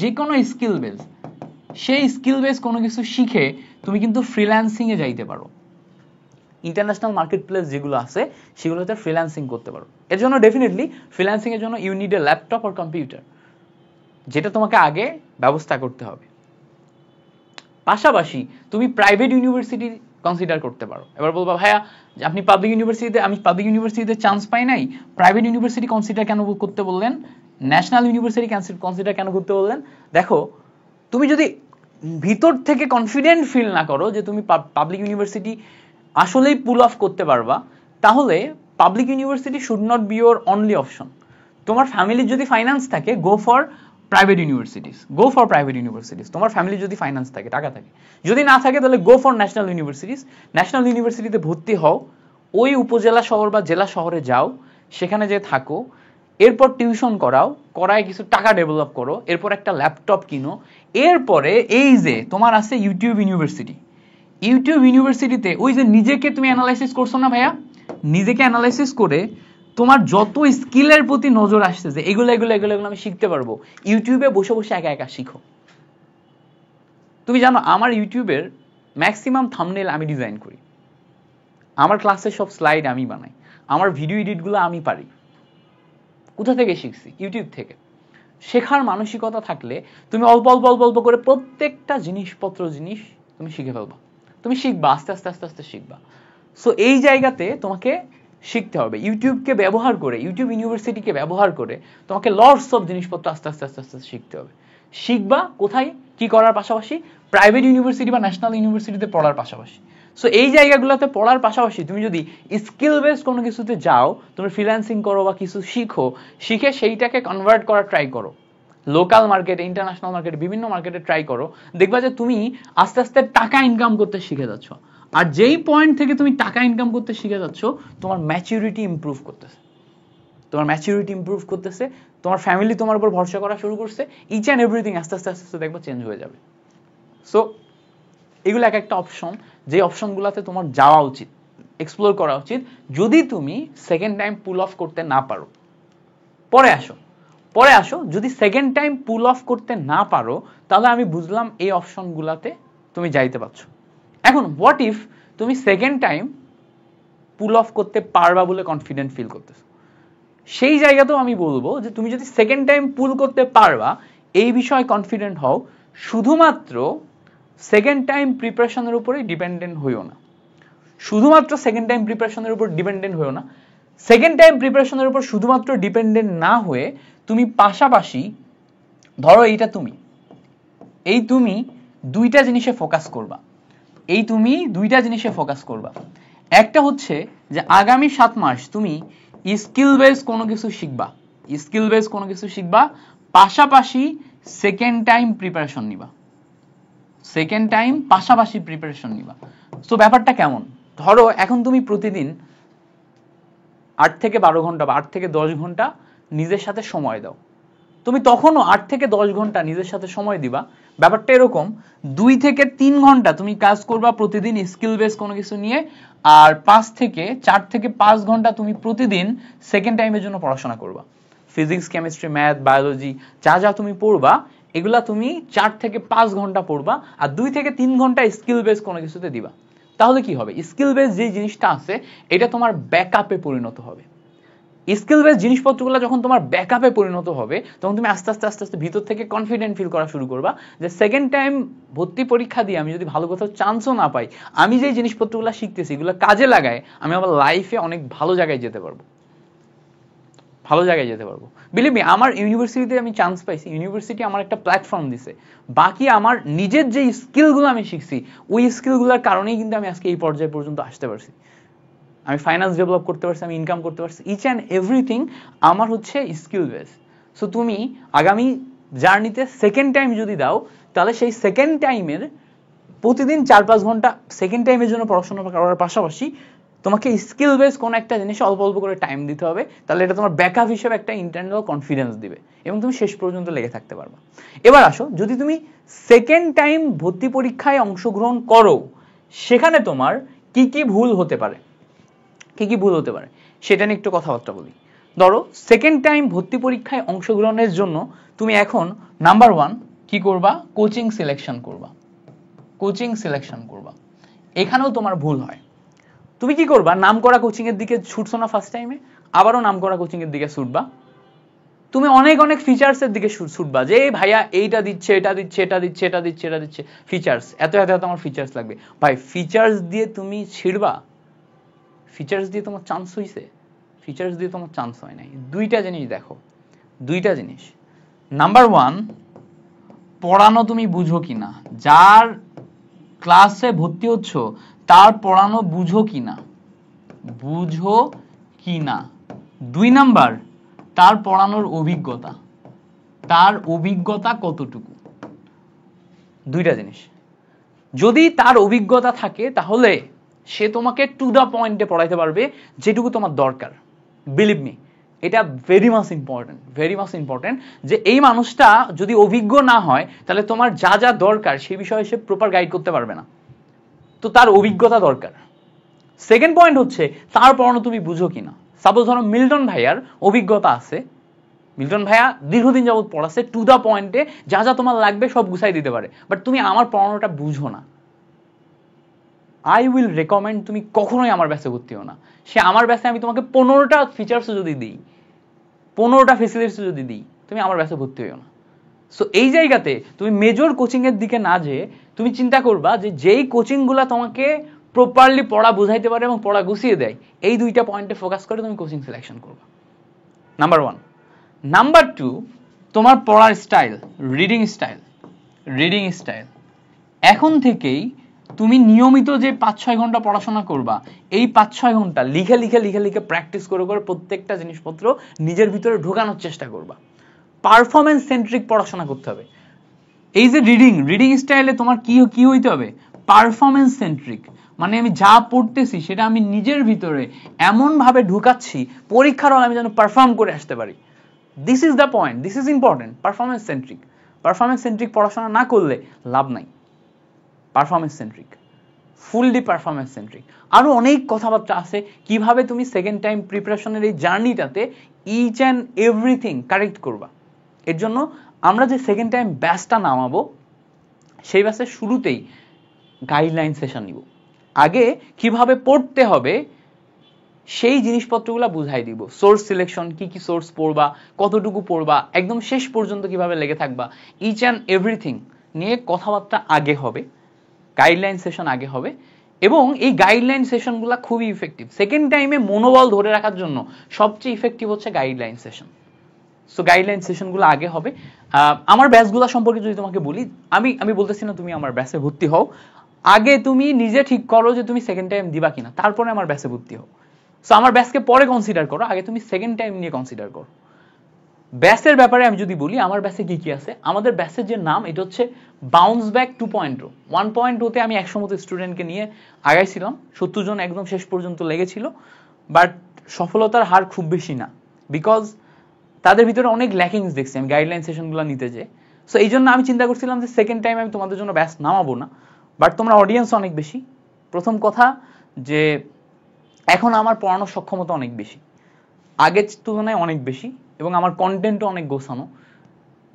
যে কোনো স্কিল বেস, সেই স্কিল বেস কোনো কিছু শিখে তুমি কিন্তু ফ্রিল্যান্সিং এ যাইতে পারো। ইন্টারন্যাশনাল মার্কেট প্লেস যেগুলো আছে সেগুলোতে ফ্রিল্যান্সিং করতে পারো। এর জন্য ডেফিনেটলি ফ্রিল্যান্সিং এর জন্য you need a laptop or computer, যেটা তোমাকে আগে ব্যবস্থা করতে হবে। পাশাপাশি তুমি প্রাইভেট ইউনিভার্সিটি কনসিডার করতে পারো। এবার বলবা ভাইয়া আপনি আমি পাবলিক ইউনিভার্সিটিতে চান্স পাই নাই, প্রাইভেট ইউনিভার্সিটি কনসিডার কেন করতে বললেন, ন্যাশনাল ইউনিভার্সিটি কনসিডার কেন করতে বললেন? দেখো, তুমি যদি ভিতর থেকে কনফিডেন্ট ফিল না করো যে তুমি পাবলিক ইউনিভার্সিটি আসলেই পুল অফ করতে পারবা, তাহলে public university should not be your only option. তোমার ফ্যামিলির যদি ফাইন্যান্স থাকে, গো ফর প্রাইভেট ইউনিভার্সিটিস, তোমার ফ্যামিলির যদি ফাইন্যান্স থাকে, টাকা থাকে। যদি না থাকে তাহলে go for national universities. National ইউনিভার্সিটিতে ভর্তি হও, ওই উপজেলা শহর বা জেলা শহরে যাও, সেখানে যে থাকো, এরপর টিউশন করায় কিছু টাকা ডেভেলপ করো, এরপর একটা ল্যাপটপ কিনো। এরপরে এই যে তোমার আছে ইউটিউব ইউনিভার্সিটিতে ওই যে নিজেকে তুমি অ্যানালাইসিস করছো না ভাইয়া, নিজেকে অ্যানালাইসিস করে তোমার যত স্কিলের প্রতি নজর আসতেছে, এগুলো আমি শিখতে পারবো, ইউটিউবে বসে বসে একা একা শিখো। তুমি জানো আমার ইউটিউবের ম্যাক্সিমাম থাম্বনেল আমি ডিজাইন করি, আমার ক্লাসের সব স্লাইড আমি বানাই, আমার ভিডিও এডিটগুলো আমি পারি। কোথা থেকে শিখছি? ইউটিউব থেকে। শেখার মানসিকতা থাকলে তুমি অল্প করে প্রত্যেকটা জিনিস তুমি শিখে ফেলবা, তুমি শিখবা, আস্তে আস্তে শিখবা। সো এই জায়গাতে তোমাকে শিখতে হবে। ইউটিউবকে ব্যবহার করে, ইউটিউব ইউনিভার্সিটিকে ব্যবহার করে তোমাকে লটস অফ জিনিসপত্র আস্তে আস্তে শিখতে হবে। শিখবা কোথায়, কি করার পাশাপাশি? প্রাইভেট ইউনিভার্সিটি বা ন্যাশনাল ইউনিভার্সিটিতে পড়ার পাশাপাশি। সো এই জায়গাগুলোতে পড়ার পাশাপাশি তুমি যদি স্কিল বেস কোনো কিছুতে যাও, তুমি ফ্রিল্যান্সিং করো বা কিছু শিখে সেইটাকে কনভার্ট করার ট্রাই করো। লোকাল মার্কেটে, ইন্টারন্যাশনাল মার্কেটে, বিভিন্ন মার্কেটে ট্রাই করো, দেখবা যে তুমি আস্তে আস্তে টাকা ইনকাম করতে শিখে যাচ্ছ। আর যেই পয়েন্ট থেকে তুমি টাকা ইনকাম করতে শিখে যাচ্ছ, তোমার ম্যাচুরিটি ইমপ্রুভ করতেছে, তোমার ফ্যামিলি তোমার উপর ভরসা করা শুরু করছে, ইচ অ্যান্ড এভরিথিং আস্তে আস্তে দেখবা চেঞ্জ হয়ে যাবে। সো এগুলো এক একটা অপশন, যে অপশনগুলোতে তোমার যাওয়া উচিত, এক্সপ্লোর করা উচিত। যদি তুমি সেকেন্ড টাইম পুল অফ করতে না পারো, পরে আসো। যদি সেকেন্ড টাইম পুল অফ করতে না পারো, তাহলে আমি বুঝলাম এই অপশনগুলোতে তুমি যাইতে পারছো। এখন হোয়াট ইফ তুমি সেকেন্ড টাইম পুল অফ করতে পারবা বলে কনফিডেন্ট ফিল করতেছো, সেই জায়গাতেও আমি বলবো যে তুমি যদি সেকেন্ড টাইম পুল করতে পারবা এই বিষয়ে কনফিডেন্ট হও, শুধুমাত্র সেকেন্ড টাইম প্রিপারেশনের উপরে ডিপেন্ডেন্ট হইও না। সেকেন্ড টাইম প্রিপারেশনের উপর শুধুমাত্র ডিপেন্ডেন্ট না হয়ে তুমি পাশাপাশি ধরো তুমি দুইটা জিনিসে ফোকাস করবা। একটা হচ্ছে যে আগামী 7 মাস তুমি স্কিল বেস কোনো কিছু শিখবা, পাশাপাশি সেকেন্ড টাইম প্রিপারেশন নিবা। সেকেন্ড টাইম পাশাপাশি প্রিপারেশন নিবা। সো ব্যাপারটা কেমন, ধরো এখন তুমি প্রতিদিন 8 থেকে 12 ঘন্টা বা 8 থেকে 10 ঘন্টা নিজের সাথে সময় দাও, তুমি তখনও 8 থেকে 10 ঘন্টা নিজের সাথে সময় দিবা। ব্যাপারটা এরকম, 2 থেকে 3 ঘন্টা তুমি কাজ করবা প্রতিদিন স্কিল বেস কোনো কিছু নিয়ে, আর 4 থেকে 5 ঘন্টা তুমি প্রতিদিন সেকেন্ড টাইমের জন্য পড়াশোনা করবা। ফিজিক্স, কেমিস্ট্রি, ম্যাথ, বায়োলজি যা যা তুমি পড়বা এগুলা তুমি 4 থেকে 5 ঘন্টা পড়বা, আর 2 থেকে 3 ঘন্টা স্কিল বেস কোনো কিছুতে দিবা। তাহলে কি হবে, স্কিল বেস যে জিনিসটা আছে এটা তোমার ব্যাকআপে পরিণত হবে। স্কিল বেস জিনিসপত্রগুলো যখন তোমার ব্যাকআপে পরিণত হবে তখন তুমি আস্তে আস্তে আস্তে আস্তে ভিতর থেকে কনফিডেন্ট ফিল করা শুরু করবা যে সেকেন্ড টাইম ভর্তি পরীক্ষা দিয়ে আমি যদি ভালো কোথাও চান্সও না পাই, আমি যে জিনিসপত্রগুলো শিখতেছি এগুলো কাজে লাগায় আমি আমার লাইফে অনেক ভালো জায়গায় যেতে পারবো, ভালো জায়গায় যেতে পারবো। বিলিভ মি, আমার ইউনিভার্সিটিতে আমি চান্স পাইছি, ইউনিভার্সিটি আমার একটা প্ল্যাটফর্ম দিছে। বাকি আমার নিজের যে স্কিলগুলো আমি শিখছি ওই স্কিলগুলোর কারণেই কিন্তু আমি আজকে এই পর্যায়ে পর্যন্ত আসতে পারছি। আমি ফাইন্যান্স ডেভেলপ করতে পারছি, আমি ইনকাম করতে পারছি, ইচ অ্যান্ড এভরিথিং আমার হচ্ছে স্কিল বেস। সো তুমি আগামী জার্নিতে সেকেন্ড টাইম যদি দাও তাহলে সেই সেকেন্ড টাইমের প্রতিদিন 4-5 ঘন্টা সেকেন্ড টাইমের জন্য পড়াশোনা করার পাশাপাশি তোমাকে স্কিল বেস কোন একটা জিনিসে অল্প অল্প করে টাইম দিতে হবে, তাহলে এটা তোমার ব্যাকআপ হিসেবে একটা ইন্টারনাল কনফিডেন্স দিবে এবং তুমি শেষ পর্যন্ত লেগে থাকতে পারবে। এবার আসো, যদি তুমি সেকেন্ড টাইম ভর্তি পরীক্ষায় অংশগ্রহণ করো সেখানে তোমার কি কি ভুল হতে পারে, কি কি ভুল হতে পারে সেটা নিয়ে একটু কথাবার্তা বলি। ধরো সেকেন্ড টাইম ভর্তি পরীক্ষায় অংশগ্রহণের জন্য তুমি এখন নাম্বার 1 কি করবা, কোচিং সিলেকশন করবা। কোচিং সিলেকশন করবা, এখানেও তোমার ভুল হয়। তুমি কি করবা, নামকরা কোচিং এর দিকে ছুটছো না ফার্স্ট টাইমে, আবারও নামকরা কোচিং এর দিকে ছুটবা। তুমি অনেক অনেক ফিচার্স এর দিকে ছুটবা যে ভাইয়া এইটা দিচ্ছে, এটা দিচ্ছে, এটা দিচ্ছে, এটা দিচ্ছে, এটা দিচ্ছে, ফিচার্স এত এত এত আমার ফিচার্স লাগবে। ভাই ফিচার্স দিয়ে তুমি ছিড়বা, ফিচার্স দিয়ে তোমার চান্স হইছে? ফিচার্স দিয়ে তোমার চান্স হয় নাই। দুইটা জিনিস দেখো, দুইটা জিনিস। নাম্বার 1, পড়ানো তুমি বুঝো কিনা, যার ক্লাসে ভর্তি হচ্ছ তার পড়ানো বুঝো কিনা, বুঝো কিনা। 2 নাম্বার, তার পড়ানোর অভিজ্ঞতা, তার অভিজ্ঞতা কতটুকু। দুইটা জিনিস। যদি তার অভিজ্ঞতা থাকে তাহলে সে তোমাকে টু দা পয়েন্টে পড়াইতে পারবে যেটুকু তোমার দরকার। বিলিভ মি, এটা very much important, very much important যে এই মানুষটা যদি অভিজ্ঞ না হয় তাহলে তোমার যা যা দরকার সেই বিষয়ে সে প্রপার গাইড করতে পারবে না। তো তার অভিজ্ঞতা দরকার। সেকেন্ড পয়েন্ট হচ্ছে তার পড়ানো তুমি বুঝো কিনা। সাপোজ ধরো মিল্টন ভাইয়ার অভিজ্ঞতা আছে, মিল্টন ভাইয়া দীর্ঘদিন যাবত পড়াচ্ছে, টু দা পয়েন্টে যা যা তোমার লাগবে সব গুছাই দিতে পারে, বাট তুমি আমার পড়ানোটা বুঝো না, আই উইল রেকমেন্ড তুমি কখনোই আমার ব্যাচে ভর্তি হও না। সে আমার ব্যাচে আমি তোমাকে 15টা ফিচার্স যদি দিই, 15টা ফেসিলিটিস যদি দিই, তুমি আমার ব্যাচে ভর্তি হইও না। সো এই জায়গাতে তুমি মেজর কোচিং এর দিকে না যেয়ে তুমি চিন্তা করবা যে যেই কোচিং গুলা তোমাকে প্রপারলি পড়া বুঝাইতে পারে এবং পড়া গুছিয়ে দেয়, এই দুইটা পয়েন্টে ফোকাস করে তুমি কোচিং সিলেকশন করবা। নাম্বার 1। নাম্বার 2, তোমার পড়ার style, reading style. Reading style এখন থেকেই তুমি নিয়মিত যে 5-6 ঘন্টা পড়াশোনা করবা, এই 5-6 ঘন্টা লিখে লিখে লিখে লিখে প্র্যাকটিস করে করে প্রত্যেকটা জিনিসপত্র নিজের ভিতরে ঢোকানোর চেষ্টা করবা। পারফরমেন্স সেন্ট্রিক পড়াশোনা করতে হবে। এই যে রিডিং স্টাইলে তোমার কি হইতে হবে, পারফরমেন্স সেন্ট্রিক। মানে আমি যা পড়তেছি সেটা আমি নিজের ভিতরে এমন ভাবে ঢুকাচ্ছি পরীক্ষার হলে আমি যেন পারফর্ম করে আসতে পারি। This is the point, this is important. Performance centric, performance centric পড়াশোনা না করলে লাভ নাই। Performance centric, fully performance centric. আরো অনেক কথাবার্তা আছে কিভাবে তুমি সেকেন্ড টাইম প্রিপারেশনের এই জার্নিটাতে ইচ অ্যান্ড এভরিথিং কারেক্ট করবা। এর জন্য আমরা যে সেকেন্ড টাইম ব্যাচটা নামাবো সেই ব্যাচের শুরুতেই গাইডলাইন সেশন নিব। আগে কিভাবে পড়তে হবে সেই জিনিসপত্রগুলো বুঝাই দিব। সোর্স সিলেকশন, কি কি সোর্স পড়বা, কতটুকু পড়বা, একদম শেষ পর্যন্ত কিভাবে লেগে থাকবা, ইচ অ্যান্ড এভরিথিং নিয়ে কথাবার্তা আগে হবে, গাইডলাইন সেশন আগে হবে। এবং এই গাইডলাইন সেশনগুলো খুবই ইফেক্টিভ। সেকেন্ড টাইমে মনোবল ধরে রাখার জন্য সবচেয়ে ইফেক্টিভ হচ্ছে গাইডলাইন সেশন। সো গাইডলাইন সেশনগুলো আগে হবে। আমার ব্যাচগুলো সম্পর্কে যদি তোমাকে বলি, আমি বলতেছি না তুমি আমার ব্যাচে ভর্তি হও, আগে তুমি নিজে ঠিক করো যে তুমি সেকেন্ড টাইম দিবা কিনা, তারপরে আমার ব্যাচে ভর্তি হও। সো আমার ব্যাচকে পরে কনসিডার করো, আগে তুমি সেকেন্ড টাইম নিয়ে কনসিডার করো। ব্যাচের ব্যাপারে আমি যদি বলি আমার ব্যাচে কি কি আছে, আমাদের ব্যাচের যে নাম এটা হচ্ছে বাউন্স ব্যাক 2.0। 1.0 আমি 100 মতো স্টুডেন্টকে নিয়ে আগাইছিলাম, 70 জন একদম শেষ পর্যন্ত লেগেছিল, বাট সফলতার হার খুব বেশি না, বিকজ তাদের ভিতরে অনেক ল্যাকিংস দেখছি আমি গাইডলাইন সেশনগুলো নিতে যে। সো এই জন্য আমি চিন্তা করছিলাম যে সেকেন্ড টাইম আমি তোমাদের জন্য ব্যাচ নামাবো না, বাট তোমরা অডিয়েন্স অনেক বেশি। প্রথম কথা যে এখন আমার পড়ানোর সক্ষমতা অনেক বেশি, আগের তুলনায় অনেক বেশি, এবং আমার কন্টেন্টও অনেক গোছানো,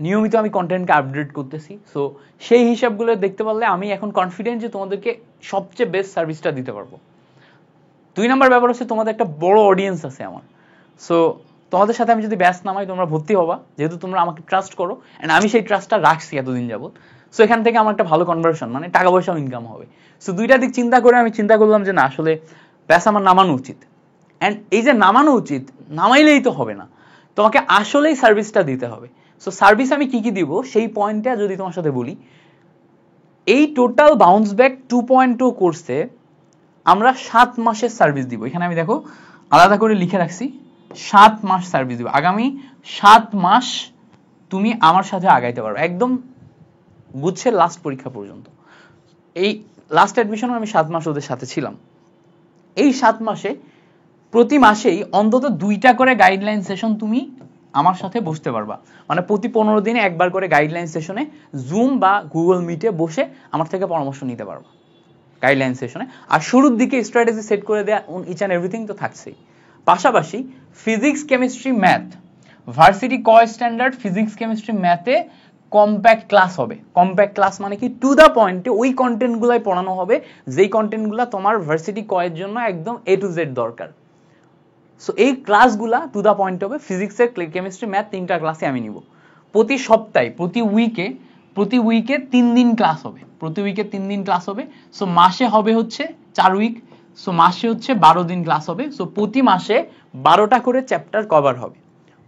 নিয়মিত আমি কন্টেন্টকে আপডেট করতেছি। সো সেই হিসাবগুলো দেখতে পারলে আমি এখন কনফিডেন্ট যে তোমাদেরকে সবচেয়ে বেস্ট সার্ভিসটা দিতে পারবো। 2 নাম্বার ব্যাপার হচ্ছে তোমাদের একটা বড় অডিয়েন্স আছে আমার। সো তোমাদের সাথে আমি যদি ব্যাচ নামাই তোমরা ভর্তি হবা, যেহেতু তোমরা আমাকে ট্রাস্ট করো, অ্যান্ড আমি সেই ট্রাস্টটা রাখছি এতদিন যাবত। সো এখান থেকে আমার একটা ভালো কনভার্সন, মানে টাকা পয়সাও ইনকাম হবে। সো দুইটা দিক চিন্তা করে আমি চিন্তা করলাম যে না, আসলে ব্যাচ আমার নামানো উচিত। অ্যান্ড এই যে নামানো উচিত, নামাইলেই তো হবে না, তোমাকে আসলেই সার্ভিসটা দিতে হবে। সো সার্ভিস আমি কি কি দিব সেই পয়েন্টটা যদি তোমার সাথে বলি, এই টোটাল বাউন্স ব্যাক 2.2 কোর্সে আমরা 7 মাসের সার্ভিস দিব। এখানে আমি দেখো আলাদা করে লিখে রাখছি, 7 মাস সার্ভিস দিব। আগামী 7 মাস তুমি আমার সাথে আগাইতে পারবে, একদম গুচ্ছের লাস্ট পরীক্ষা পর্যন্ত। এই লাস্ট অ্যাডমিশনও আমি 7 মাস ওদের সাথে ছিলাম। এই 7 মাসে প্রতি মাসেই অন্তত 2টা করে গাইডলাইন সেশন তুমি আমার সাথে বসতে পারবা, মানে প্রতি 15 দিনে একবার করে গাইডলাইন সেশনে জুম বা গুগল মিটে বসে আমার থেকে পরামর্শ নিতে পারবা গাইডলাইন সেশনে। আর শুরুর দিকে স্ট্র্যাটেজি সেট করে দেয়া ইচ অ্যান্ড এভরিথিং তো থাকছেই। পাশাপাশি ফিজিক্স কেমিস্ট্রি ম্যাথ, ভার্সিটি ক স্ট্যান্ডার্ড ফিজিক্স কেমিস্ট্রি ম্যাথে কম্প্যাক্ট ক্লাস হবে। কম্প্যাক্ট ক্লাস মানে কি, টু দ্য পয়েন্টে ওই কন্টেন্টগুলাই পড়ানো হবে যেই কন্টেন্টগুলো তোমার ভার্সিটি ক এর জন্য একদম A to Z দরকার। সো এই ক্লাসগুলা টু দ্য পয়েন্ট হবে। ফিজিক্সের, কেমিস্ট্রি, ম্যাথ 3টা ক্লাসে আমি নিব প্রতি সপ্তাহে, প্রতি উইকে 3 দিন ক্লাস হবে, প্রতি উইকে 3 দিন ক্লাস হবে। সো মাসে হবে হচ্ছে 4 উইক, সো মাসে হচ্ছে 12 দিন ক্লাস হবে। সো প্রতি মাসে 12টা করে চ্যাপ্টার কভার হবে,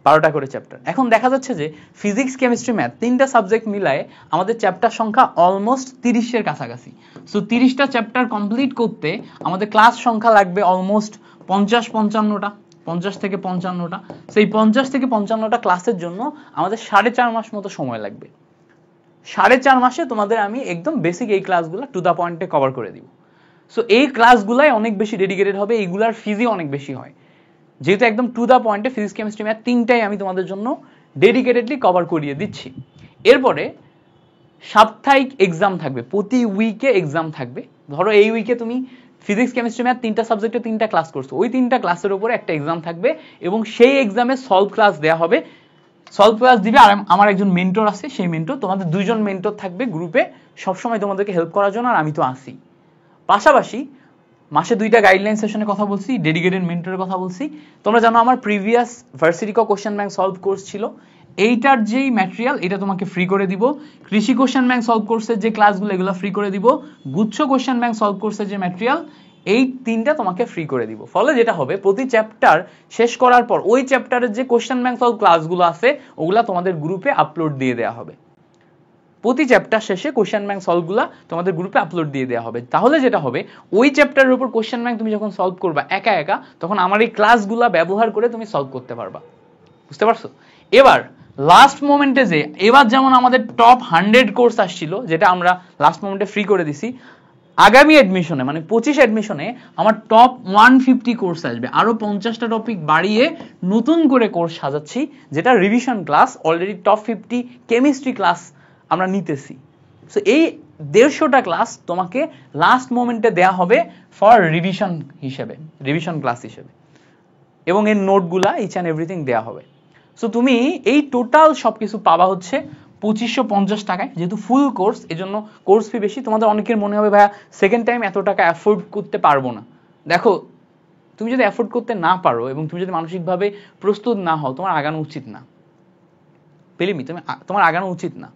12টা করে চ্যাপ্টার। এখন দেখা যাচ্ছে যে ফিজিক্স কেমিস্ট্রি ম্যাথ 3টা সাবজেক্ট মিলায়ে আমাদের চ্যাপ্টার সংখ্যা অলমোস্ট 30-এর কাছাকাছি। সো 30টা চ্যাপ্টার কমপ্লিট করতে আমাদের ক্লাস সংখ্যা লাগবে অলমোস্ট 50-55টা, 50 থেকে 55টা। সেই 50 থেকে 55টা ক্লাসের জন্য আমাদের 4.5 মাস মতো সময় লাগবে। 4.5 মাসে তোমাদের আমি একদম বেসিক এই ক্লাসগুলো টু দ্য পয়েন্টে কভার করে দিব। সো এই ক্লাসগুলাই অনেক বেশি ডেডিকেটেড হবে, এইগুলার ফিজই অনেক বেশি হয়, যেহেতু একদম টু দ্য পয়েন্টে ফিজিক্স কেমিস্ট্রি ম্যাথ 3টাই আমি তোমাদের জন্য ডেডিকেটেডলি কভার করিয়ে দিচ্ছি। এরপরে সাপ্তাহিক এক্সাম থাকবে, প্রতি উইকে এক্সাম থাকবে। ধরো এই উইকে তুমি ফিজিক্স কেমিস্ট্রি ম্যাথ 3টা সাবজেক্টে 3টা ক্লাস করছো, ওই 3টা ক্লাসের উপরে একটা এক্সাম থাকবে, এবং সেই এক্সামে সলভ ক্লাস দেওয়া হবে। সলভ ক্লাস দিবে আর আমার একজন মেন্টর আছে, সেই মেন্টর, তোমাদের 2জন মেন্টর থাকবে গ্রুপে সবসময় তোমাদেরকে হেল্প করার জন্য, আর আমি তো আসি। পাশাপাশি মাসে 2টা গাইডলাইন সেশনের কথা বলছি, ডেডিকেটেড মেন্টরের কথা বলছি। তোমরা জানো আমার প্রিভিয়াস ভার্সিটি ক কোশ্চেন ব্যাংক সলভ কোর্স ছিল, এইটার যেই ম্যাটেরিয়াল এটা তোমাকে ফ্রি করে দিব। কৃষি কোশ্চেন ব্যাংক সলভ কোর্সের যে ক্লাসগুলো এগুলো ফ্রি করে দিব। গুচ্ছ কোশ্চেন ব্যাংক সলভ কোর্সের যে ম্যাটেরিয়াল, এই 3টা তোমাকে ফ্রি করে দিব। ফলে যেটা হবে, প্রতি চ্যাপ্টার শেষ করার পর ওই চ্যাপ্টারের যে কোশ্চেন ব্যাংক সলভ ক্লাসগুলো আছে ওগুলা তোমাদের গ্রুপে আপলোড দিয়ে দেওয়া হবে। প্রতি চ্যাপ্টার শেষে কোশ্চেন ব্যাংক সলভগুলা তোমাদের গ্রুপে আপলোড দিয়ে দেওয়া হবে। তাহলে যেটা হবে, ওই চ্যাপ্টারের উপর কোশ্চেন ব্যাংক তুমি যখন সলভ করবা একা একা, তখন আমার এই ক্লাসগুলা ব্যবহার করে তুমি সলভ করতে পারবা। বুঝতে পারছো? এবার লাস্ট মোমেন্টে যে, এবার যেমন আমাদের টপ 100 কোর্স আসছিল, যেটা আমরা লাস্ট মোমেন্টে ফ্রি করে দিছি, আগামী অ্যাডমিশনে মানে 25 অ্যাডমিশনে আমার টপ 150 কোর্স আসবে। আরো 50টা টপিক বাড়িয়ে নতুন করে কোর্স সাজাচ্ছি, যেটা revision class. Already top 50 chemistry class আমরা নিতেছি। সো এই 150টা ক্লাস তোমাকে লাস্ট মোমেন্টে দেয়া হবে ফর রিভিশন হিসেবে, রিভিশন ক্লাস হিসেবে, এবং এর নোটগুলা ইচ অ্যান্ড এভরিথিং দেয়া হবে। সো তুমি এই টোটাল সবকিছু পাবা হচ্ছে 2550 টাকায়। যেহেতু ফুল কোর্স, এজন্য কোর্স ফি বেশি। তোমাদের অনেকের মনে হবে ভাইয়া সেকেন্ড টাইম এত টাকা অ্যাফোর্ড করতে পারবো না। দেখো, তুমি যদি অ্যাফোর্ড করতে না পারো এবং তুমি যদি মানসিকভাবে প্রস্তুত না হও, তোমার আগানো উচিত না। পেলিমি, তোমার আগানো উচিত না।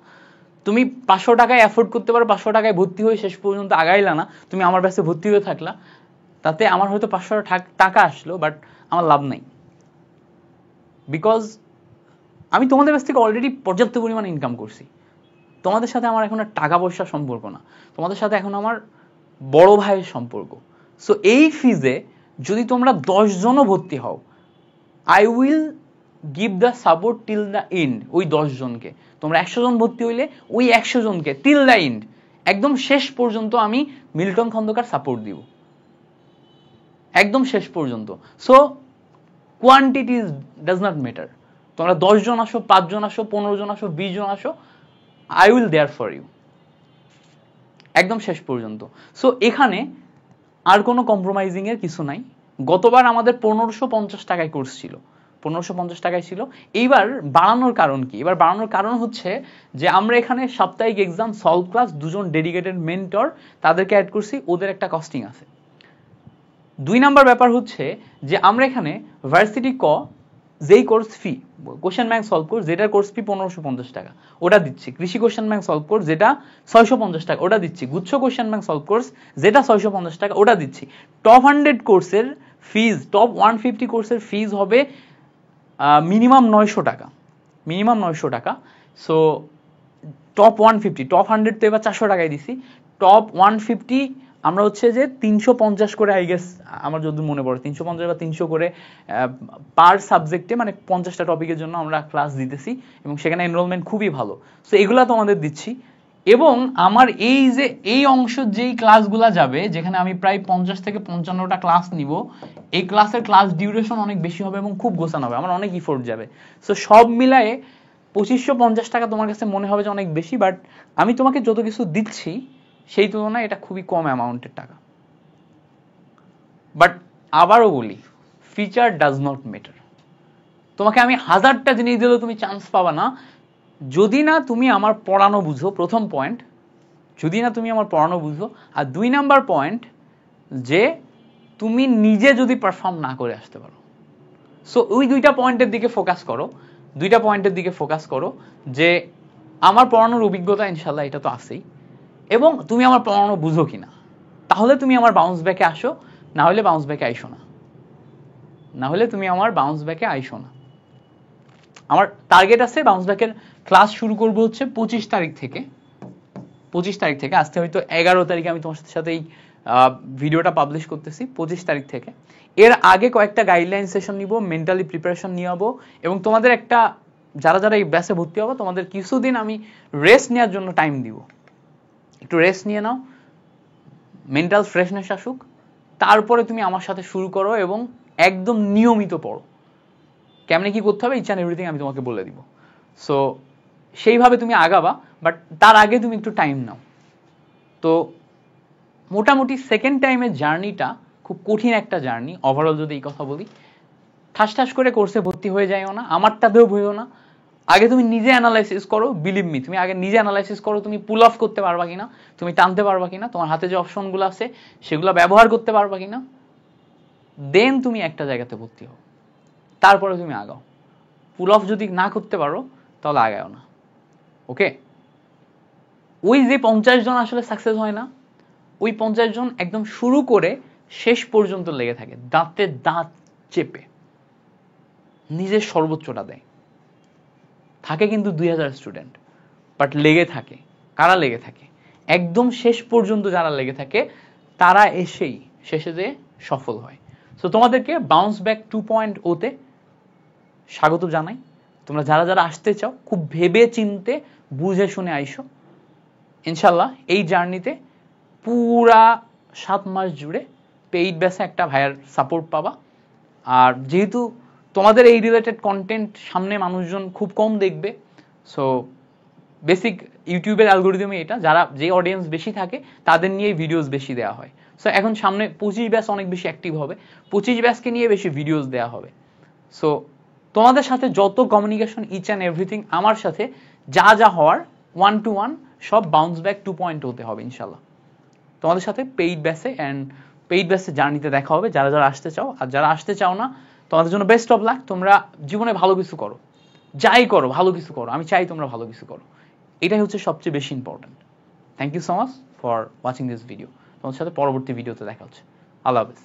তুমি 500 টাকায় অ্যাফোর্ড করতে পারো, 500 টাকায় ভর্তি হয়ে শেষ পর্যন্ত আগাইলা না, তুমি আমার ব্যাচে ভর্তি হয়ে থাকলা, তাতে আমার হয়তো 500 টাকা আসলো, বাট আমার লাভ নাই। বিকজ আমি তোমাদের কাছ থেকে অলরেডি পর্যাপ্ত পরিমাণে ইনকাম করছি। তোমাদের সাথে আমার এখন আর টাকা পয়সার সম্পর্ক না, তোমাদের সাথে এখন আমার বড় ভাইয়ের সম্পর্ক। সো এই ফিজে যদি তোমরা 10 জনও ভর্তি হও, I will give the support till the end. ওই 10 জনকে, তোমরা 100 জন ভর্তি হইলে ওই 100 জনকে টিল দ্য এন্ড, একদম শেষ পর্যন্ত আমি মিল্টন খন্দকার সাপোর্ট দিব, একদম শেষ পর্যন্ত। So quantity does not matter. তোমরা 10 জন আসো, 5 জন আসো, 15 জন আসো, 20 জন আসো, I will there for you, একদম শেষ পর্যন্ত। সো এখানে আর কোনো কম্প্রোমাইজিং এর কিছু নাই। গতবার আমাদের 1550 টাকায় কোর্স ছিল, 1550 টাকায় ছিল। এইবার বাড়ানোর কারণ কি? এবার বাড়ানোর কারণ হচ্ছে যে আমরা এখানে সাপ্তাহিক এক্সাম, সলভ ক্লাস, 2 জন ডেডিকেটেড মেন্টর তাদেরকে অ্যাড করছি, ওদের একটা কস্টিং আছে। 2 নাম্বার ব্যাপার হচ্ছে যে আমরা এখানে ভার্সিটি যেই course fee, question bank solve course যেটার কোর্স ফি 1550 টাকা ওটা দিচ্ছি, কৃষি কোশ্চেন ব্যাংক সলভ কোর্স যেটা 650 টাকা ওটা দিচ্ছি, গুচ্ছ কোশ্চেন ব্যাংক সলভ কোর্স যেটা 650 টাকা ওটা দিচ্ছি। টপ 100 কোর্সের ফিজ, টপ 150 কোর্সের ফিজ হবে মিনিমাম 900 টাকা, মিনিমাম 900 টাকা। সো টপ 150, টপ 100 তো এবার 400 টাকায় দিছি, টপ 150 আমরা হচ্ছে যে 350 করে, আই গেস আমার যদি মনে পড়ে 350 বা 300 করে পার সাবজেক্টে, মানে 50টা টপিকের জন্য আমরা ক্লাস দিতেছি এবং সেখানে এনরোলমেন্ট খুবই ভালো। সো এগুলা তোমাদের দিচ্ছি। এবং আমার এই যে এই অংশ যেই ক্লাসগুলা যাবে, যেখানে আমি প্রায় 50 থেকে 55টা ক্লাস নিব, এই ক্লাসের ক্লাস ডিউরেশন অনেক বেশি হবে এবং খুব গোছানো হবে, আমার অনেক ইফোর্ট যাবে। সো সব মিলায়ে 2550 টাকা তোমার কাছে মনে হবে যে অনেক বেশি, বাট আমি তোমাকে যত কিছু দিচ্ছি সেই তুলনায় এটা খুবই কম অ্যামাউন্টের টাকা। বাট আবারও বলি, ফিচার ডাজ নট ম্যাটার। তোমাকে আমি 1000টা জিনিস দিলেও তুমি চান্স পাবা না যদি না তুমি আমার পড়ানো বুঝো, প্রথম পয়েন্ট, যদি না তুমি আমার পড়ানো বুঝো। আর 2 নাম্বার পয়েন্ট, যে তুমি নিজে যদি পারফর্ম না করে আসতে পারো। সো ওই 2টা পয়েন্টের দিকে ফোকাস করো, 2টা পয়েন্টের দিকে ফোকাস করো, যে আমার পড়ানোর অভিজ্ঞতা ইনশাল্লাহ এটা তো আছেই, এবং তুমি আমার পড়ানো বুঝো কিনা, তাহলে তুমি আমার বাউন্স ব্যাকে আসো, না হলে বাউন্স ব্যাকে আইসো না, না হলে তুমি আমার বাউন্স ব্যাকে আইসো না। আমার টার্গেট আছে বাউন্স ব্যাকের ক্লাস শুরু করব হচ্ছে 25 তারিখ থেকে, 25 তারিখ থেকে। আজকে হয়তো 11 তারিখে আমি তোমার সাথে এই ভিডিওটা পাবলিশ করতেছি, 25 তারিখ থেকে। এর আগে কয়েকটা গাইডলাইন সেশন নিব, মেন্টালি প্রিপারেশন নিয়ে যাবো, এবং তোমাদের একটা, যারা যারা এই ব্যাচে ভর্তি হবো তোমাদের কিছুদিন আমি রেস্ট নেওয়ার জন্য টাইম দিব। একটু রেস্ট নিয়ে নাও, মেন্টাল ফ্রেশনেস আসুক, তারপরে তুমি আমার সাথে শুরু করো এবং একদম নিয়মিত পড়ো। কেমনে কি করতে হবে ইচ অ্যান্ড এভরিথিং আমি তোমাকে বলে দিব। সো সেইভাবে তুমি আগাবা, বাট তার আগে তুমি একটু টাইম নাও। তো মোটামুটি সেকেন্ড টাইমের জার্নিটা খুব কঠিন একটা জার্নি ওভারঅল। যদি এই কথা বলি, ঠাস ঠাস করে কোর্সে ভর্তি হয়ে যাইও না, আমারটাতেও ভইও না। আগে তুমি নিজে অ্যানালাইসিস করো, বিলিভ মি, তুমি আগে নিজে অ্যানালাইসিস করো, তুমি পুল অফ করতে পারবা কিনা, তুমি টানতে পারবা কিনা, তোমার হাতে যে অপশনগুলো আছে সেগুলো ব্যবহার করতে পারবা কিনা, দেন তুমি একটা জায়গাতে ভর্তি হও, তারপরে তুমি আগাও। পুল অফ যদি না করতে পারো তাহলে আগাও না, ওকে? ওই যে 50 জন আসলে সাকসেস হয় না, ওই 50 জন একদম শুরু করে শেষ পর্যন্ত লেগে থাকে, দাঁতে দাঁত চেপে নিজের সর্বোচ্চটা দেয়। থাকে কিন্তু 2000 স্টুডেন্ট, বাট লেগে থাকে। কারা লেগে থাকে? একদম শেষ পর্যন্ত যারা লেগে থাকে তারা এসেই শেষে যেয়ে সফল হয়। সো তোমাদেরকে বাউন্স ব্যাক 2.0 স্বাগত জানাই। তোমরা যারা যারা আসতে চাও খুব ভেবে চিনতে বুঝে শুনে আইসো। ইনশাল্লাহ এই জার্নিতে পুরা 7 মাস জুড়ে পেইড বেসে একটা ভাইয়ার সাপোর্ট পাবা। আর যেহেতু তোমাদের এই রিলেটেড কন্টেন্ট সামনে মানুষজন খুব কম দেখবে, সো বেসিক ইউটিউবের অ্যালগোরিদমে এটা, যারা যে অডিয়েন্স বেশি থাকে তাদের নিয়ে ভিডিওস বেশি দেওয়া হয়। সো এখন সামনে 25 ব্যাচ অনেক বেশি অ্যাক্টিভ হবে, 25 ব্যাচকে নিয়ে বেশি ভিডিওস দেওয়া হবে। সো তোমাদের সাথে যত কমিউনিকেশন ইচ অ্যান্ড এভরিথিং আমার সাথে যা যা হওয়ার 1-to-1 সব বাউন্স ব্যাক 2.0 হবে ইনশাল্লাহ। তোমাদের সাথে পেইড ব্যাচে অ্যান্ড পেইড ব্যাচে জার্নিতে দেখা হবে যারা যারা আসতে চাও। আর যারা আসতে চাও না, তোমাদের জন্য বেস্ট অফ লাক। তোমরা জীবনে ভালো কিছু করো, যাই করো ভালো কিছু করো, আমি চাই তোমরা ভালো কিছু করো, এটাই হচ্ছে সবচেয়ে বেশি important. Thank you so much for watching this video. তোমাদের সাথে পরবর্তী ভিডিওতে দেখা হচ্ছে। আল্লাহ হাফেজ।